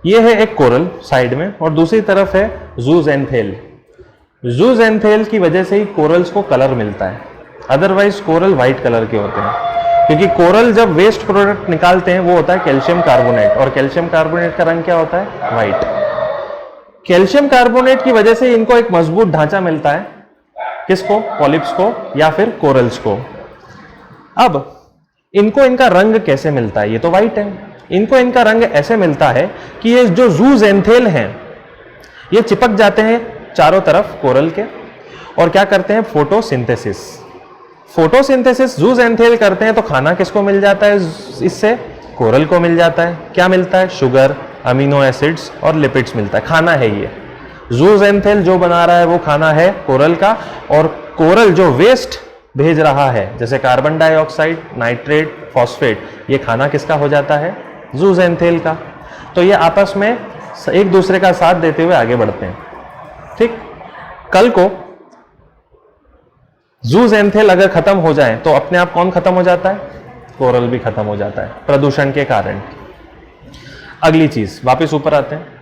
ये है एक कोरल साइड में, और दूसरी तरफ है जूज़ैंथेल। जूज़ैंथेल की वजह से ही कोरल्स को कलर मिलता है, अदरवाइज कोरल व्हाइट कलर के होते हैं। क्योंकि कोरल जब वेस्ट प्रोडक्ट निकालते हैं वो होता है कैल्शियम कार्बोनेट, और कैल्शियम कार्बोनेट का रंग क्या होता है? व्हाइट। कैल्शियम कार्बोनेट की वजह से इनको एक मजबूत ढांचा मिलता है। किसको? पॉलिप्स को या फिर कोरल्स को। अब इनको इनका रंग कैसे मिलता है? ये तो व्हाइट है। इनको इनका रंग ऐसे मिलता है कि ये जो जूज़ैंथेल हैं ये चिपक जाते हैं चारों तरफ कोरल के, और क्या करते हैं? फोटोसिंथेसिस। फोटोसिंथेसिस जूज़ैंथेल करते हैं, तो खाना किसको मिल जाता है? इससे कोरल को मिल जाता है। क्या मिलता है? शुगर, अमीनो एसिड्स और लिपिड्स मिलता है। खाना है ये। जूज़ैंथेल जो बना रहा है वो खाना है कोरल का, और कोरल जो वेस्ट भेज रहा है जैसे कार्बन डाइऑक्साइड, नाइट्रेट, फॉस्फेट, ये खाना किसका हो जाता है? जूज़ैंथेल का। तो ये आपस में एक दूसरे का साथ देते हुए आगे बढ़ते हैं। ठीक। कल को जूज़ैंथेल अगर खत्म हो जाए तो अपने आप कौन खत्म हो जाता है? कोरल भी खत्म हो जाता है, प्रदूषण के कारण। अगली चीज, वापस ऊपर आते हैं।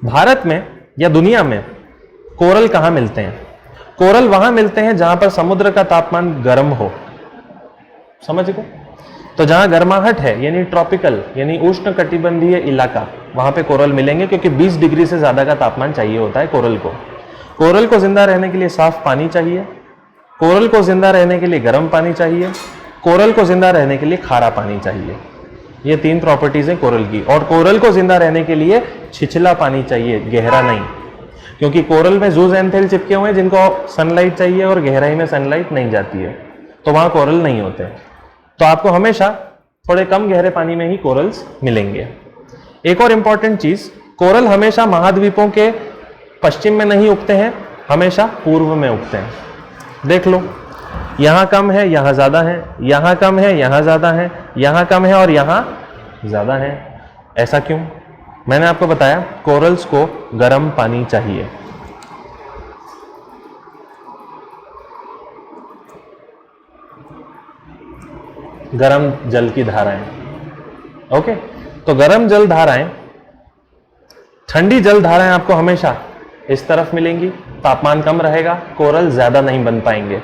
भारत में या दुनिया में कोरल कहां मिलते हैं? कोरल वहां मिलते हैं जहां पर समुद्र का तापमान गर्म हो। समझ गए? तो जहां गर्माहट है, यानी ट्रॉपिकल, यानी उष्ण कटिबंधीय इलाका, वहां पे कोरल मिलेंगे, क्योंकि 20 डिग्री से ज्यादा का तापमान चाहिए होता है कोरल को। कोरल को जिंदा रहने के लिए साफ पानी चाहिए, कोरल को जिंदा रहने के लिए गर्म पानी चाहिए, कोरल को जिंदा रहने के लिए खारा पानी चाहिए। ये 3 प्रॉपर्टीज हैं कोरल की। और कोरल को जिंदा रहने के लिए छिछला पानी चाहिए, गहरा नहीं, क्योंकि कोरल में जूज़ैंथेल चिपके हुए हैं जिनको सनलाइट चाहिए और गहराई में सनलाइट नहीं जाती है, तो वहां कोरल नहीं होते। तो आपको हमेशा थोड़े कम गहरे पानी में ही कोरल्स मिलेंगे। एक और इंपॉर्टेंट चीज, कोरल हमेशा महाद्वीपों के पश्चिम में नहीं उगते हैं, हमेशा पूर्व में उगते हैं। देख लो, यहाँ कम है, यहाँ ज़्यादा है, यहाँ कम है, यहाँ ज़्यादा है, यहाँ कम है और यहाँ ज़्यादा है। ऐसा क्यों? मैंने आपको बताया कोरल्स को गर्म पानी चाहिए। गर्म जल की धाराएं, ओके। तो गर्म जल धाराएं, ठंडी जल धाराएं आपको हमेशा इस तरफ मिलेंगी, तापमान कम रहेगा, कोरल ज्यादा नहीं बन पाएंगे।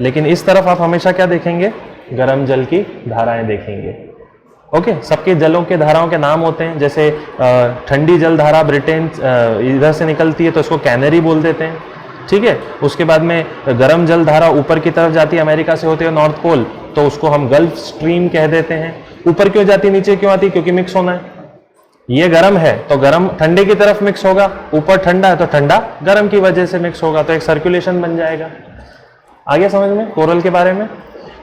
लेकिन इस तरफ आप हमेशा क्या देखेंगे? गर्म जल की धाराएं देखेंगे, ओके। सबके जलों के धाराओं के नाम होते हैं, जैसे ठंडी जल धारा ब्रिटेन इधर से निकलती है तो उसको कैनरी बोल देते हैं, ठीक है। उसके बाद में गर्म जल धारा ऊपर की तरफ जाती है, अमेरिका से होती है नॉर्थ पोल, तो उसको हम गल्फ स्ट्रीम कह देते हैं। ऊपर क्यों जाती, नीचे क्यों आती? क्योंकि मिक्स होना है। ये गर्म है तो गर्म ठंडे की तरफ मिक्स होगा, ऊपर ठंडा है तो ठंडा गर्म की वजह से मिक्स होगा, तो एक सर्कुलेशन बन जाएगा। आगे समझ में कोरल के बारे में?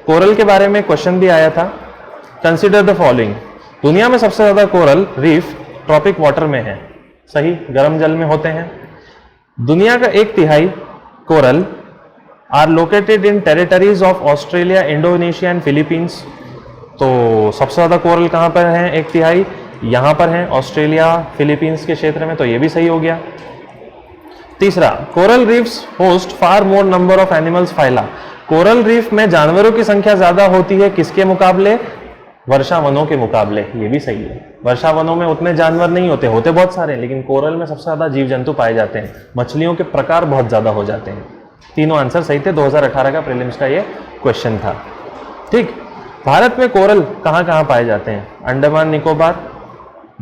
कोरल के बारे में क्वेश्चन भी आया था। Consider the following. दुनिया में सबसे ज्यादा कोरल रीफ ट्रॉपिक वाटर में है, सही, गर्म जल में होते हैं। दुनिया का 1/3 coral are located in territories of Australia, Indonesia and Philippines. तो सबसे ज्यादा कोरल कहां पर है? 1/3 यहां पर है, ऑस्ट्रेलिया फिलीपींस के क्षेत्र में, तो ये भी सही हो गया। तीसरा, coral reefs host far more number of animals phyla. Coral reef में जानवरों की संख्या ज्यादा होती है, किसके मुकाबले? वर्षा वनों के मुकाबले। ये भी सही है, वर्षा वनों में उतने जानवर नहीं होते, होते बहुत सारे, लेकिन कोरल में सबसे ज्यादा जीव जंतु पाए जाते हैं, मछलियों के प्रकार बहुत ज्यादा हो जाते हैं। तीनों आंसर सही थे। 2018 का प्रीलिम्स का ये क्वेश्चन था, ठीक। भारत में कोरल कहां कहां पाए जाते हैं? अंडमान निकोबार,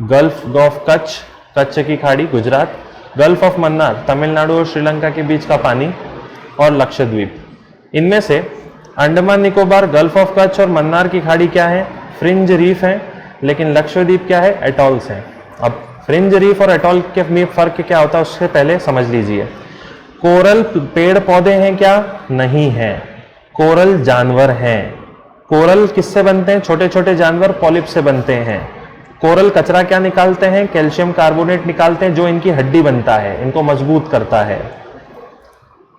गल्फ ऑफ कच्छ, कच्छ की खाड़ी गुजरात, गल्फ ऑफ मन्नार तमिलनाडु और श्रीलंका के बीच का पानी, और लक्षद्वीप। इनमें से अंडमान निकोबार, गल्फ ऑफ कच्छ और मन्नार की खाड़ी क्या है? फ्रिंज रीफ है, लेकिन लक्षद्वीप क्या है? एटॉल्स हैं। अब फ्रिंज रीफ और एटॉल के में फर्क क्या होता है उससे पहले समझ लीजिए। कोरल पेड़ पौधे हैं क्या? नहीं है, कोरल जानवर हैं। कोरल किससे बनते हैं? छोटे छोटे जानवर पॉलिप से बनते हैं। कोरल कचरा क्या निकालते हैं? कैल्शियम कार्बोनेट निकालते हैं, जो इनकी हड्डी बनता है, इनको मजबूत करता है,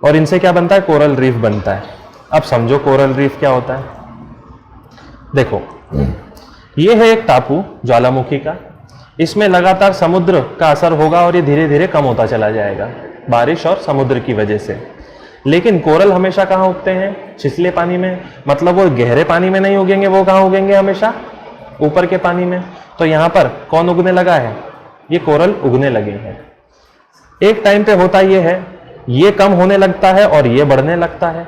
और इनसे क्या बनता है? कोरल रीफ बनता है। अब समझो कोरल रीफ क्या होता है। देखो, ये है एक टापू ज्वालामुखी का, इसमें लगातार समुद्र का असर होगा और ये धीरे धीरे कम होता चला जाएगा बारिश और समुद्र की वजह से। लेकिन कोरल हमेशा कहाँ उगते हैं? छिछले पानी में, मतलब वो गहरे पानी में नहीं उगेंगे, वो कहाँ उगेंगे? हमेशा ऊपर के पानी में। तो यहाँ पर कौन उगने लगा है? ये कोरल उगने लगे हैं। एक टाइम पे होता ये है, ये कम होने लगता है और ये बढ़ने लगता है।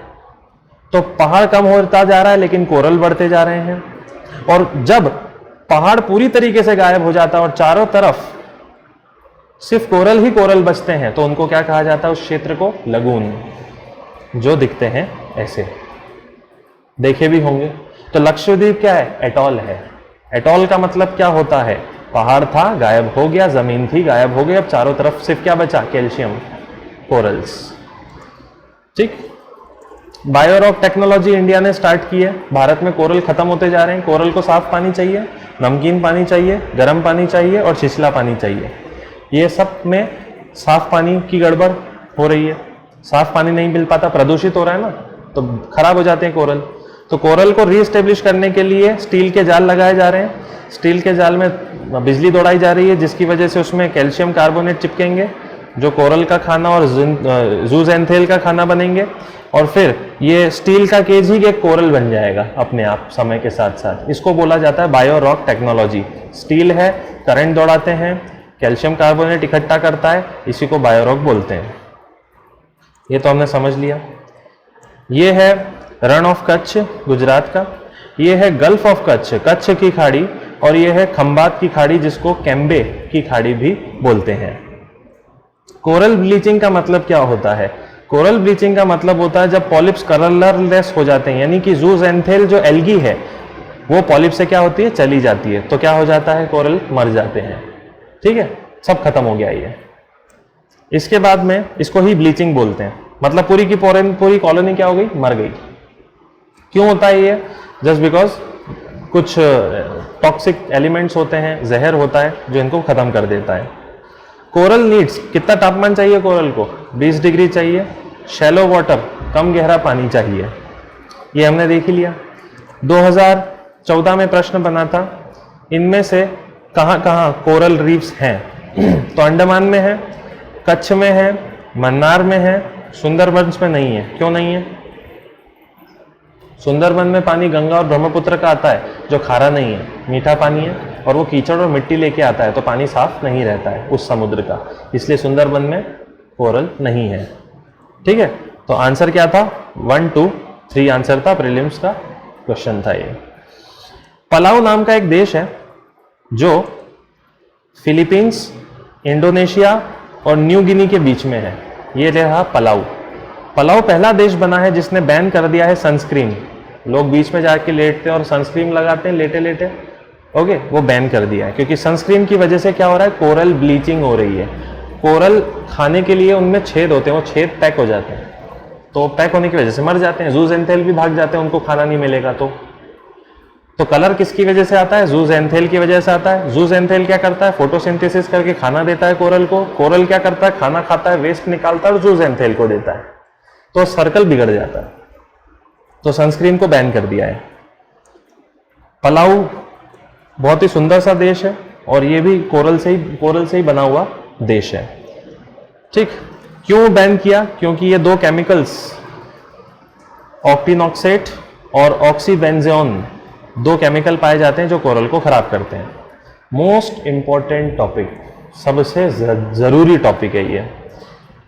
तो पहाड़ कम होता जा रहा है लेकिन कोरल बढ़ते जा रहे हैं। और जब पहाड़ पूरी तरीके से गायब हो जाता है और चारों तरफ सिर्फ कोरल ही कोरल बचते हैं, तो उनको क्या कहा जाता है? उस क्षेत्र को लगून, जो दिखते हैं ऐसे, देखे भी होंगे। तो लक्षद्वीप क्या है? एटॉल है। एटॉल का मतलब क्या होता है? पहाड़ था, गायब हो गया, जमीन थी, गायब हो गई, अब चारों तरफ सिर्फ क्या बचा? कैल्शियम, कोरल्स, ठीक। बायोरॉक टेक्नोलॉजी इंडिया ने स्टार्ट की है। भारत में कोरल खत्म होते जा रहे हैं। कोरल को साफ पानी चाहिए, नमकीन पानी चाहिए, गर्म पानी चाहिए और छिछला पानी चाहिए। ये सब में साफ पानी की गड़बड़ हो रही है, साफ पानी नहीं मिल पाता, प्रदूषित हो रहा है ना, तो खराब हो जाते हैं कोरल। तो कोरल को रीएस्टेब्लिश करने के लिए स्टील के जाल लगाए जा रहे हैं। स्टील के जाल में बिजली दौड़ाई जा रही है, जिसकी वजह से उसमें कैल्शियम कार्बोनेट चिपकेंगे, जो कोरल का खाना और जूजेंथेल का खाना बनेंगे, और फिर ये स्टील का केज ही एक कोरल बन जाएगा अपने आप समय के साथ साथ। इसको बोला जाता है बायो रॉक टेक्नोलॉजी। स्टील है, करंट दौड़ाते हैं, कैल्शियम कार्बोनेट इकट्ठा करता है, इसी को बायो रॉक बोलते हैं। ये तो हमने समझ लिया। ये है रण ऑफ कच्छ गुजरात का, ये है गल्फ ऑफ कच्छ, कच्छ की खाड़ी, और ये है खंबात की खाड़ी, जिसको कैम्बे की खाड़ी भी बोलते हैं। कोरल ब्लीचिंग का मतलब क्या होता है? कोरल ब्लीचिंग का मतलब होता है जब पॉलिप्स कलरलेस हो जाते हैं, यानी कि जूजेंथेल जो एल्गी है वो पॉलिप से क्या होती है? चली जाती है, तो क्या हो जाता है? कोरल मर जाते हैं, ठीक है, सब खत्म हो गया ये। इसके बाद में इसको ही ब्लीचिंग बोलते हैं, मतलब पूरी की पूरी कॉलोनी क्या हो गई? मर गई। क्यों होता है ये? जस्ट बिकॉज कुछ टॉक्सिक एलिमेंट्स होते हैं, जहर होता है जो इनको खत्म कर देता है। कोरल नीड्स, कितना तापमान चाहिए कोरल को? 20 डिग्री चाहिए। शैलो वाटर, कम गहरा पानी चाहिए। ये हमने देख ही लिया। 2014 में प्रश्न बना था, इनमें से कहाँ कहाँ कोरल रीफ्स हैं? तो अंडमान में है, कच्छ में है, मन्नार में है, सुंदरबन में नहीं है। क्यों नहीं है? सुंदरबन में पानी गंगा और ब्रह्मपुत्र का आता है, जो खारा नहीं है, मीठा पानी है, और वो कीचड़ और मिट्टी लेके आता है, तो पानी साफ नहीं रहता है उस समुद्र का, इसलिए सुंदरबन में कोरल नहीं है। ठीक है, तो आंसर क्या था? 1, 2, 3 आंसर था, प्रीलिम्स का क्वेश्चन था ये। पलाऊ नाम का एक देश है जो फिलीपींस, इंडोनेशिया और न्यू गिनी के बीच में है। ये रहा पलाऊ। पलाऊ पहला देश बना है जिसने बैन कर दिया है सनस्क्रीन। लोग बीच में जाके लेटते हैं और सनस्क्रीन लगाते हैं लेटे लेटे, ओके, वो बैन कर दिया है, क्योंकि सनस्क्रीन की वजह से क्या हो रहा है? कोरल ब्लीचिंग हो रही है। कोरल खाने के लिए उनमें छेद होते हैं, वो छेद पैक हो जाते हैं, तो पैक होने की वजह से मर जाते हैं। जूज़ैंथेल भी भाग जाते हैं, उनको खाना नहीं मिलेगा। तो कलर किसकी वजह से आता है? जूज़ैंथेल की वजह से आता है। जूज़ैंथेल क्या करता है? फोटोसिंथेसिस करके खाना देता है कोरल को। कोरल क्या करता है? खाना खाता है, वेस्ट निकालता है और जूज़ैंथेल को देता है, तो सर्कल बिगड़ जाता है। तो सनस्क्रीन को बैन कर दिया है। पलाऊ बहुत ही सुंदर सा देश है और ये भी कोरल से ही बना हुआ देश है। ठीक, क्यों बैन किया? क्योंकि ये दो केमिकल्स, ऑक्टिनॉक्सेट और ऑक्सीबेंजोन, दो केमिकल पाए जाते हैं जो कोरल को खराब करते हैं। मोस्ट इंपॉर्टेंट टॉपिक, सबसे जरूरी टॉपिक है ये,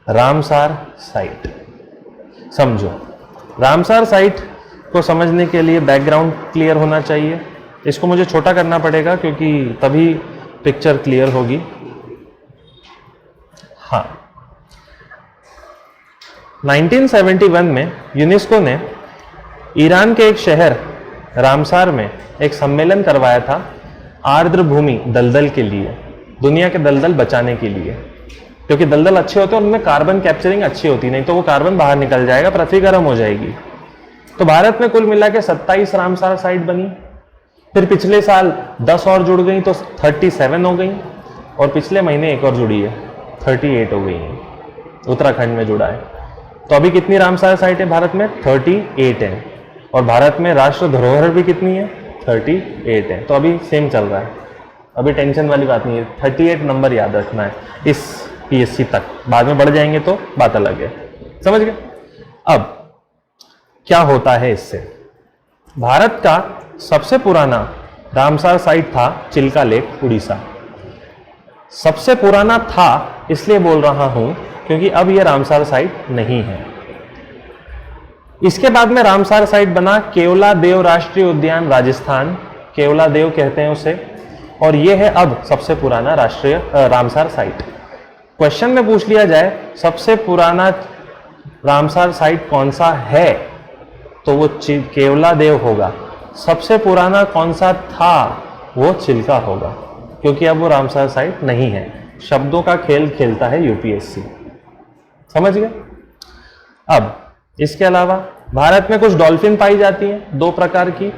रामसार साइट। समझो, रामसार साइट को समझने के लिए बैकग्राउंड क्लियर होना चाहिए। इसको मुझे छोटा करना पड़ेगा क्योंकि तभी पिक्चर क्लियर होगी। हाँ, 1971 में यूनेस्को ने ईरान के एक शहर रामसार में एक सम्मेलन करवाया था आर्द्र भूमि दलदल के लिए, दुनिया के दलदल बचाने के लिए, क्योंकि दलदल अच्छे होते हैं, उनमें कार्बन कैप्चरिंग अच्छी होती, नहीं तो वो कार्बन बाहर निकल जाएगा, पृथ्वी गर्म हो जाएगी। तो भारत में कुल मिला के 27 रामसार साइट बनी। फिर पिछले साल 10 और जुड़ गई तो 37 हो गई, और पिछले महीने एक और जुड़ी है, 38 हो गई है, उत्तराखंड में जुड़ा है। तो अभी कितनी रामसार साइट है भारत में? 38 है। और भारत में राष्ट्र धरोहर भी कितनी है? 38 है। तो अभी सेम चल रहा है, अभी टेंशन वाली बात नहीं है। 38 नंबर याद रखना है इस पीएससी तक, बाद में बढ़ जाएंगे तो बात अलग है। समझ गए? अब क्या होता है इससे? भारत का सबसे पुराना रामसार साइट था चिल्का लेक, उड़ीसा। सबसे पुराना था इसलिए बोल रहा हूं क्योंकि अब यह रामसार साइट नहीं है। इसके बाद में रामसार साइट बना केवलादेव राष्ट्रीय उद्यान, राजस्थान, केवलादेव कहते हैं उसे, और यह है अब सबसे पुराना राष्ट्रीय रामसार साइट। क्वेश्चन में पूछ लिया जाए सबसे पुराना रामसार साइट कौन सा है, तो वो केवलादेव होगा। सबसे पुराना कौन सा था, वो चिल्का होगा, क्योंकि अब वो रामसार साइट नहीं है। शब्दों का खेल खेलता है यूपीएससी, समझ गए? अब इसके अलावा भारत में कुछ डॉल्फिन पाई जाती हैं, दो प्रकार की।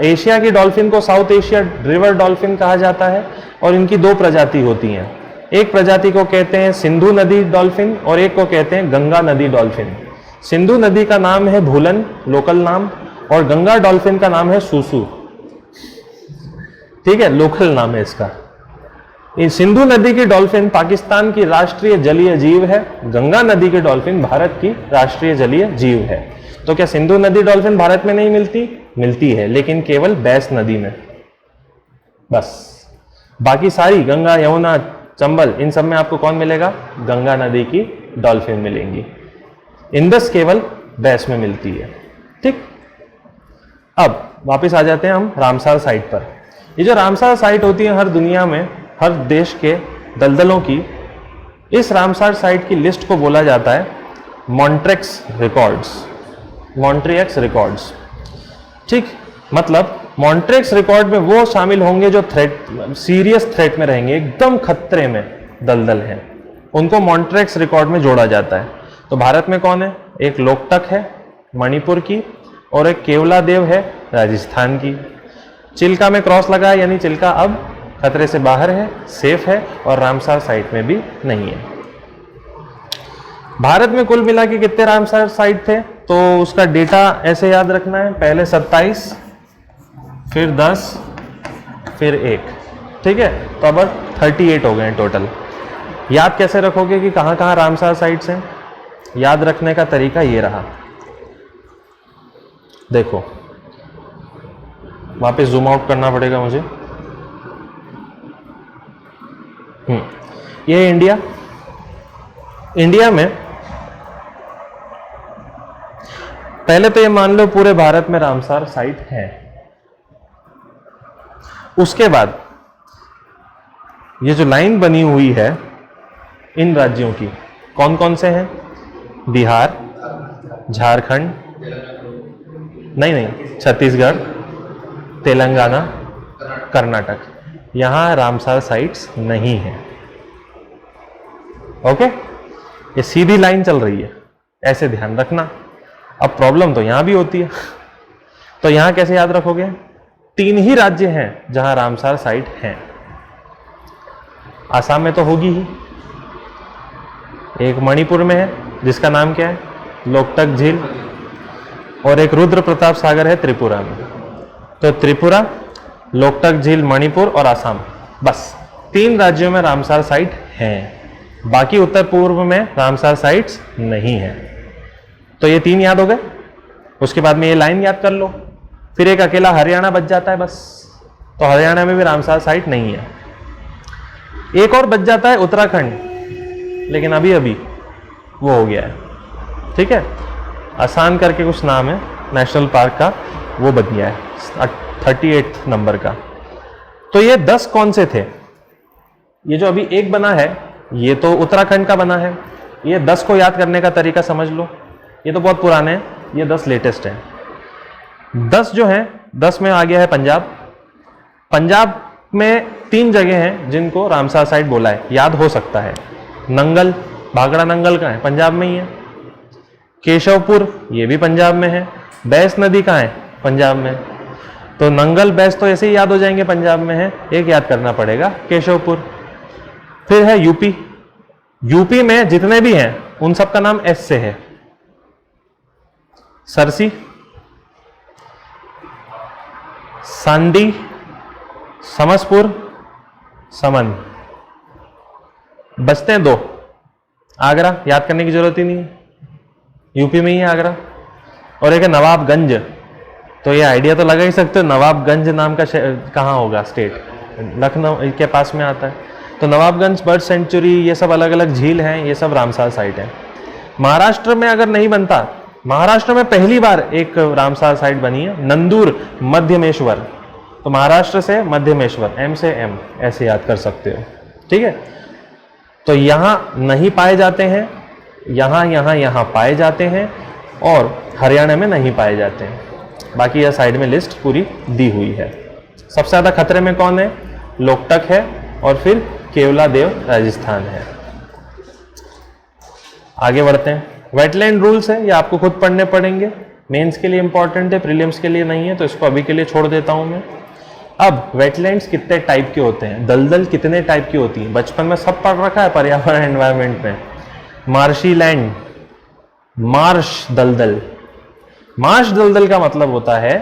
एशिया की डॉल्फिन को साउथ एशिया रिवर डॉल्फिन कहा जाता है, और इनकी दो प्रजाति होती हैं। एक प्रजाति को कहते हैं सिंधु नदी डॉल्फिन और एक को कहते हैं गंगा नदी डॉल्फिन। सिंधु नदी का नाम है भूलन, लोकल नाम, और गंगा डॉल्फिन का नाम है सूसू। ठीक है, लोकल नाम है इसका। सिंधु नदी की डॉल्फिन पाकिस्तान की राष्ट्रीय जलीय जीव है, गंगा नदी की डॉल्फिन भारत की राष्ट्रीय जलीय जीव है। तो क्या सिंधु नदी डॉल्फिन भारत में नहीं मिलती? मिलती है, लेकिन केवल बैस नदी में, बस। बाकी सारी गंगा, यमुना, चंबल, इन सब में आपको कौन मिलेगा? गंगा नदी की डॉल्फिन मिलेंगी। इंदस केवल बैस में मिलती है। ठीक, अब वापस आ जाते हैं हम रामसार साइट पर। ये जो रामसार साइट होती है हर दुनिया में, हर देश के दलदलों की, इस रामसार साइट की लिस्ट को बोला जाता है मॉन्ट्रेक्स रिकॉर्ड्स, मॉन्ट्रियक्स रिकॉर्ड्स। ठीक, मतलब मॉन्ट्रेक्स रिकॉर्ड में वो शामिल होंगे जो सीरियस थ्रेट में रहेंगे, एकदम खतरे में दलदल है, उनको मॉन्ट्रेक्स रिकॉर्ड में जोड़ा जाता है। तो भारत में कौन है? एक लोकटक है मणिपुर की, और एक केवलादेव है राजस्थान की। चिल्का में क्रॉस लगा है, यानी चिल्का अब खतरे से बाहर है, सेफ है, और रामसार साइट में भी नहीं है। भारत में कुल मिला के कितने रामसर साइट थे, तो उसका डेटा ऐसे याद रखना है, पहले 27, फिर 10, फिर 1, ठीक है। तो अब 38 हो गए टोटल। याद कैसे रखोगे कि कहाँ कहाँ रामसर साइट्स हैं? याद रखने का तरीका ये रहा, देखो वापस जूम आउट करना पड़ेगा मुझे। ये इंडिया में पहले तो ये मान लो पूरे भारत में रामसर साइट है। उसके बाद ये जो लाइन बनी हुई है इन राज्यों की, कौन कौन से हैं? बिहार, झारखंड, नहीं, छत्तीसगढ़, तेलंगाना, कर्नाटक, यहां रामसर साइट्स नहीं है। ओके, ये सीधी लाइन चल रही है, ऐसे ध्यान रखना। अब प्रॉब्लम तो यहां भी होती है, तो यहां कैसे याद रखोगे? 3 ही राज्य हैं जहां रामसर साइट है। आसाम में तो होगी ही, एक मणिपुर में है जिसका नाम क्या है? लोकटक झील, और एक रुद्र प्रताप सागर है त्रिपुरा में। तो त्रिपुरा, लोकटक झील, मणिपुर और आसाम, बस 3 राज्यों में रामसर साइट हैं। बाकी उत्तर पूर्व में रामसर साइट्स नहीं है। तो ये 3 याद हो गए। उसके बाद में ये लाइन याद कर लो, फिर एक अकेला हरियाणा बच जाता है बस। तो हरियाणा में भी रामसर साइट नहीं है। एक और बच जाता है उत्तराखंड, लेकिन अभी वो हो गया है, ठीक है। आसान करके कुछ नाम है नेशनल पार्क का, वो बच गया है 38 नंबर का। तो ये 10 कौन से थे? ये जो अभी एक बना है ये तो उत्तराखंड का बना है। ये 10 को याद करने का तरीका समझ लो, ये तो बहुत पुराने हैं, ये 10 लेटेस्ट हैं। 10 जो हैं, 10 में आ गया है पंजाब। पंजाब में 3 जगह हैं जिनको रामसर साइट बोला है, याद हो सकता है। नंगल, भाखड़ा नंगल का है, पंजाब में ही है। केशवपुर, ये भी पंजाब में है। बैस नदी कहाँ है? पंजाब में। तो नंगल, बैस तो ऐसे ही याद हो जाएंगे, पंजाब में है। एक याद करना पड़ेगा, केशवपुर। फिर है यूपी। यूपी में जितने भी हैं उन सब का नाम एस से है। सरसी, सांडी, समसपुर, समन। बचते हैं 2। आगरा, याद करने की जरूरत ही नहीं है, यूपी में ही है आगरा। और एक है नवाबगंज। तो ये आइडिया तो लगा ही सकते हो, नवाबगंज नाम का कहाँ होगा स्टेट? लखनऊ के पास में आता है। तो नवाबगंज बर्ड सेंचुरी, ये सब अलग अलग झील हैं, ये सब रामसर साइट है। महाराष्ट्र में अगर नहीं बनता, महाराष्ट्र में पहली बार एक रामसर साइट बनी है, नंदूर मध्यमेश्वर। तो महाराष्ट्र से मध्यमेश्वर, M से M, ऐसे याद कर सकते हो, ठीक है। तो यहां नहीं पाए जाते हैं, यहां पाए जाते हैं, और हरियाणा में नहीं पाए जाते हैं। बाकी यह साइड में लिस्ट पूरी दी हुई है। सबसे ज्यादा खतरे में कौन है? लोकटक है, और फिर केवलादेव राजस्थान है। आगे बढ़ते हैं। वेटलैंड रूल्स है, ये आपको खुद पढ़ने पड़ेंगे, मेंस के लिए इंपॉर्टेंट है, प्रीलिम्स के लिए नहीं है, तो इसको अभी के लिए छोड़ देता हूं मैं। अब वेटलैंड्स कितने टाइप के होते हैं, दलदल कितने टाइप की होती है? बचपन में सब पढ़ रखा है पर्यावरण एनवायरनमेंट में। मार्शी लैंड, मार्श दलदल। मार्श दलदल का मतलब होता है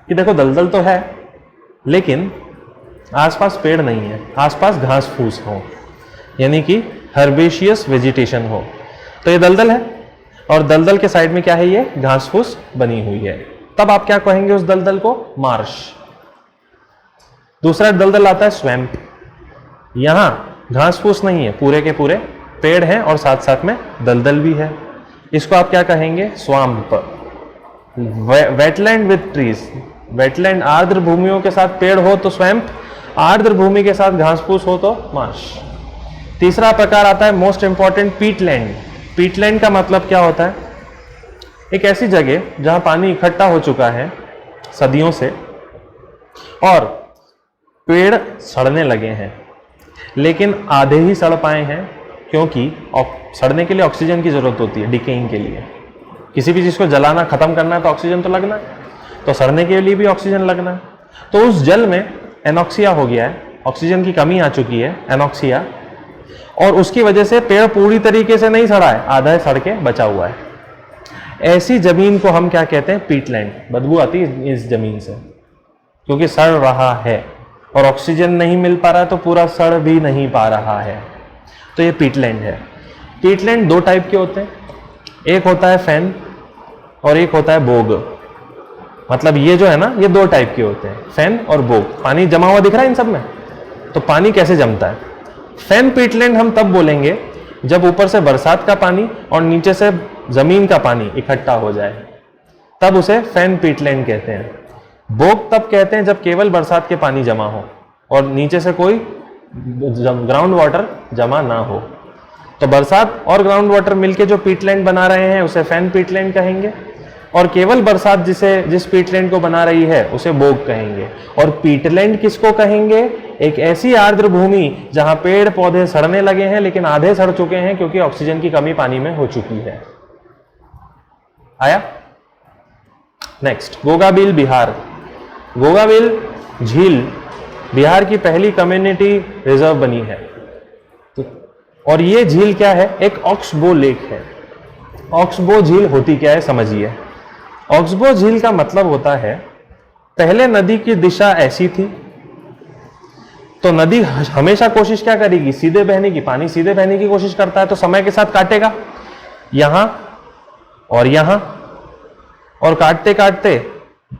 कि देखो दलदल तो है, लेकिन आसपास पेड़ नहीं है, आसपास घास फूस हो, यानी कि हर्बेशियस वेजिटेशन हो, तो ये दलदल है। और दलदल के साइड में क्या है? ये घास फूस बनी हुई है। तब आप क्या कहेंगे उस दलदल को? मार्श। दूसरा दलदल आता है स्वैम्प। यहां घास फूस नहीं है, पूरे के पूरे पेड़ हैं और साथ साथ में दलदल भी है। इसको आप क्या कहेंगे? Swamp. Wetland with trees, wetland आर्द्र भूमियों के साथ पेड़ हो तो स्वैम्प, आर्द्र भूमि के साथ घास फूस हो तो मार्श। तीसरा प्रकार आता है मोस्ट इंपॉर्टेंट, पीटलैंड। पीटलैंड का मतलब क्या होता है? एक ऐसी जगह जहां पानी इकट्ठा हो चुका है सदियों से और पेड़ सड़ने लगे हैं, लेकिन आधे ही सड़ पाए हैं, क्योंकि सड़ने के लिए ऑक्सीजन की जरूरत होती है, डिकेइंग के लिए। किसी भी चीज को जलाना, खत्म करना है तो ऑक्सीजन तो लगना है, तो सड़ने के लिए भी ऑक्सीजन लगना है। तो उस जल में एनॉक्सिया हो गया है, ऑक्सीजन की कमी आ चुकी है, एनॉक्सिया, और उसकी वजह से पेड़ पूरी तरीके से नहीं सड़ा है, आधा सड़ के बचा हुआ है। ऐसी जमीन को हम क्या कहते हैं? पीटलैंड। बदबू आती है इस जमीन से क्योंकि सड़ रहा है और ऑक्सीजन नहीं मिल पा रहा है तो पूरा सड़ भी नहीं पा रहा है, तो ये पीटलैंड है। पीटलैंड दो टाइप के होते हैं, एक होता है फैन और एक होता है बोग। मतलब ये जो है ना, ये दो टाइप के होते हैं, फैन और बोग। पानी जमा हुआ दिख रहा है इन सब में, तो पानी कैसे जमता है? फैन पीटलैंड हम तब बोलेंगे जब ऊपर से बरसात का पानी और नीचे से जमीन का पानी इकट्ठा हो जाए, तब उसे फैन पीटलैंड कहते हैं। बोग तब कहते हैं जब केवल बरसात के पानी जमा हो और नीचे से कोई ग्राउंड वाटर जमा ना हो। तो बरसात और ग्राउंड वाटर मिलके जो पीटलैंड बना रहे हैं उसे फैन पीटलैंड कहेंगे, और केवल बरसात जिस पीटलैंड को बना रही है उसे बोग कहेंगे। और पीटलैंड किसको कहेंगे? एक ऐसी आर्द्र भूमि जहां पेड़ पौधे सड़ने लगे हैं लेकिन आधे सड़ चुके हैं क्योंकि ऑक्सीजन की कमी पानी में हो चुकी है। आया? नेक्स्ट, गोगाबिल बिहार। गोगाबिल झील बिहार की पहली कम्युनिटी रिजर्व बनी है। और ये झील क्या है? एक ऑक्सबो लेक है। ऑक्सबो झील होती क्या है समझिए। ऑक्सबो झील का मतलब होता है, पहले नदी की दिशा ऐसी थी तो नदी हमेशा कोशिश क्या करेगी? सीधे बहने की। पानी सीधे बहने की कोशिश करता है तो समय के साथ काटेगा यहां और यहां, और काटते काटते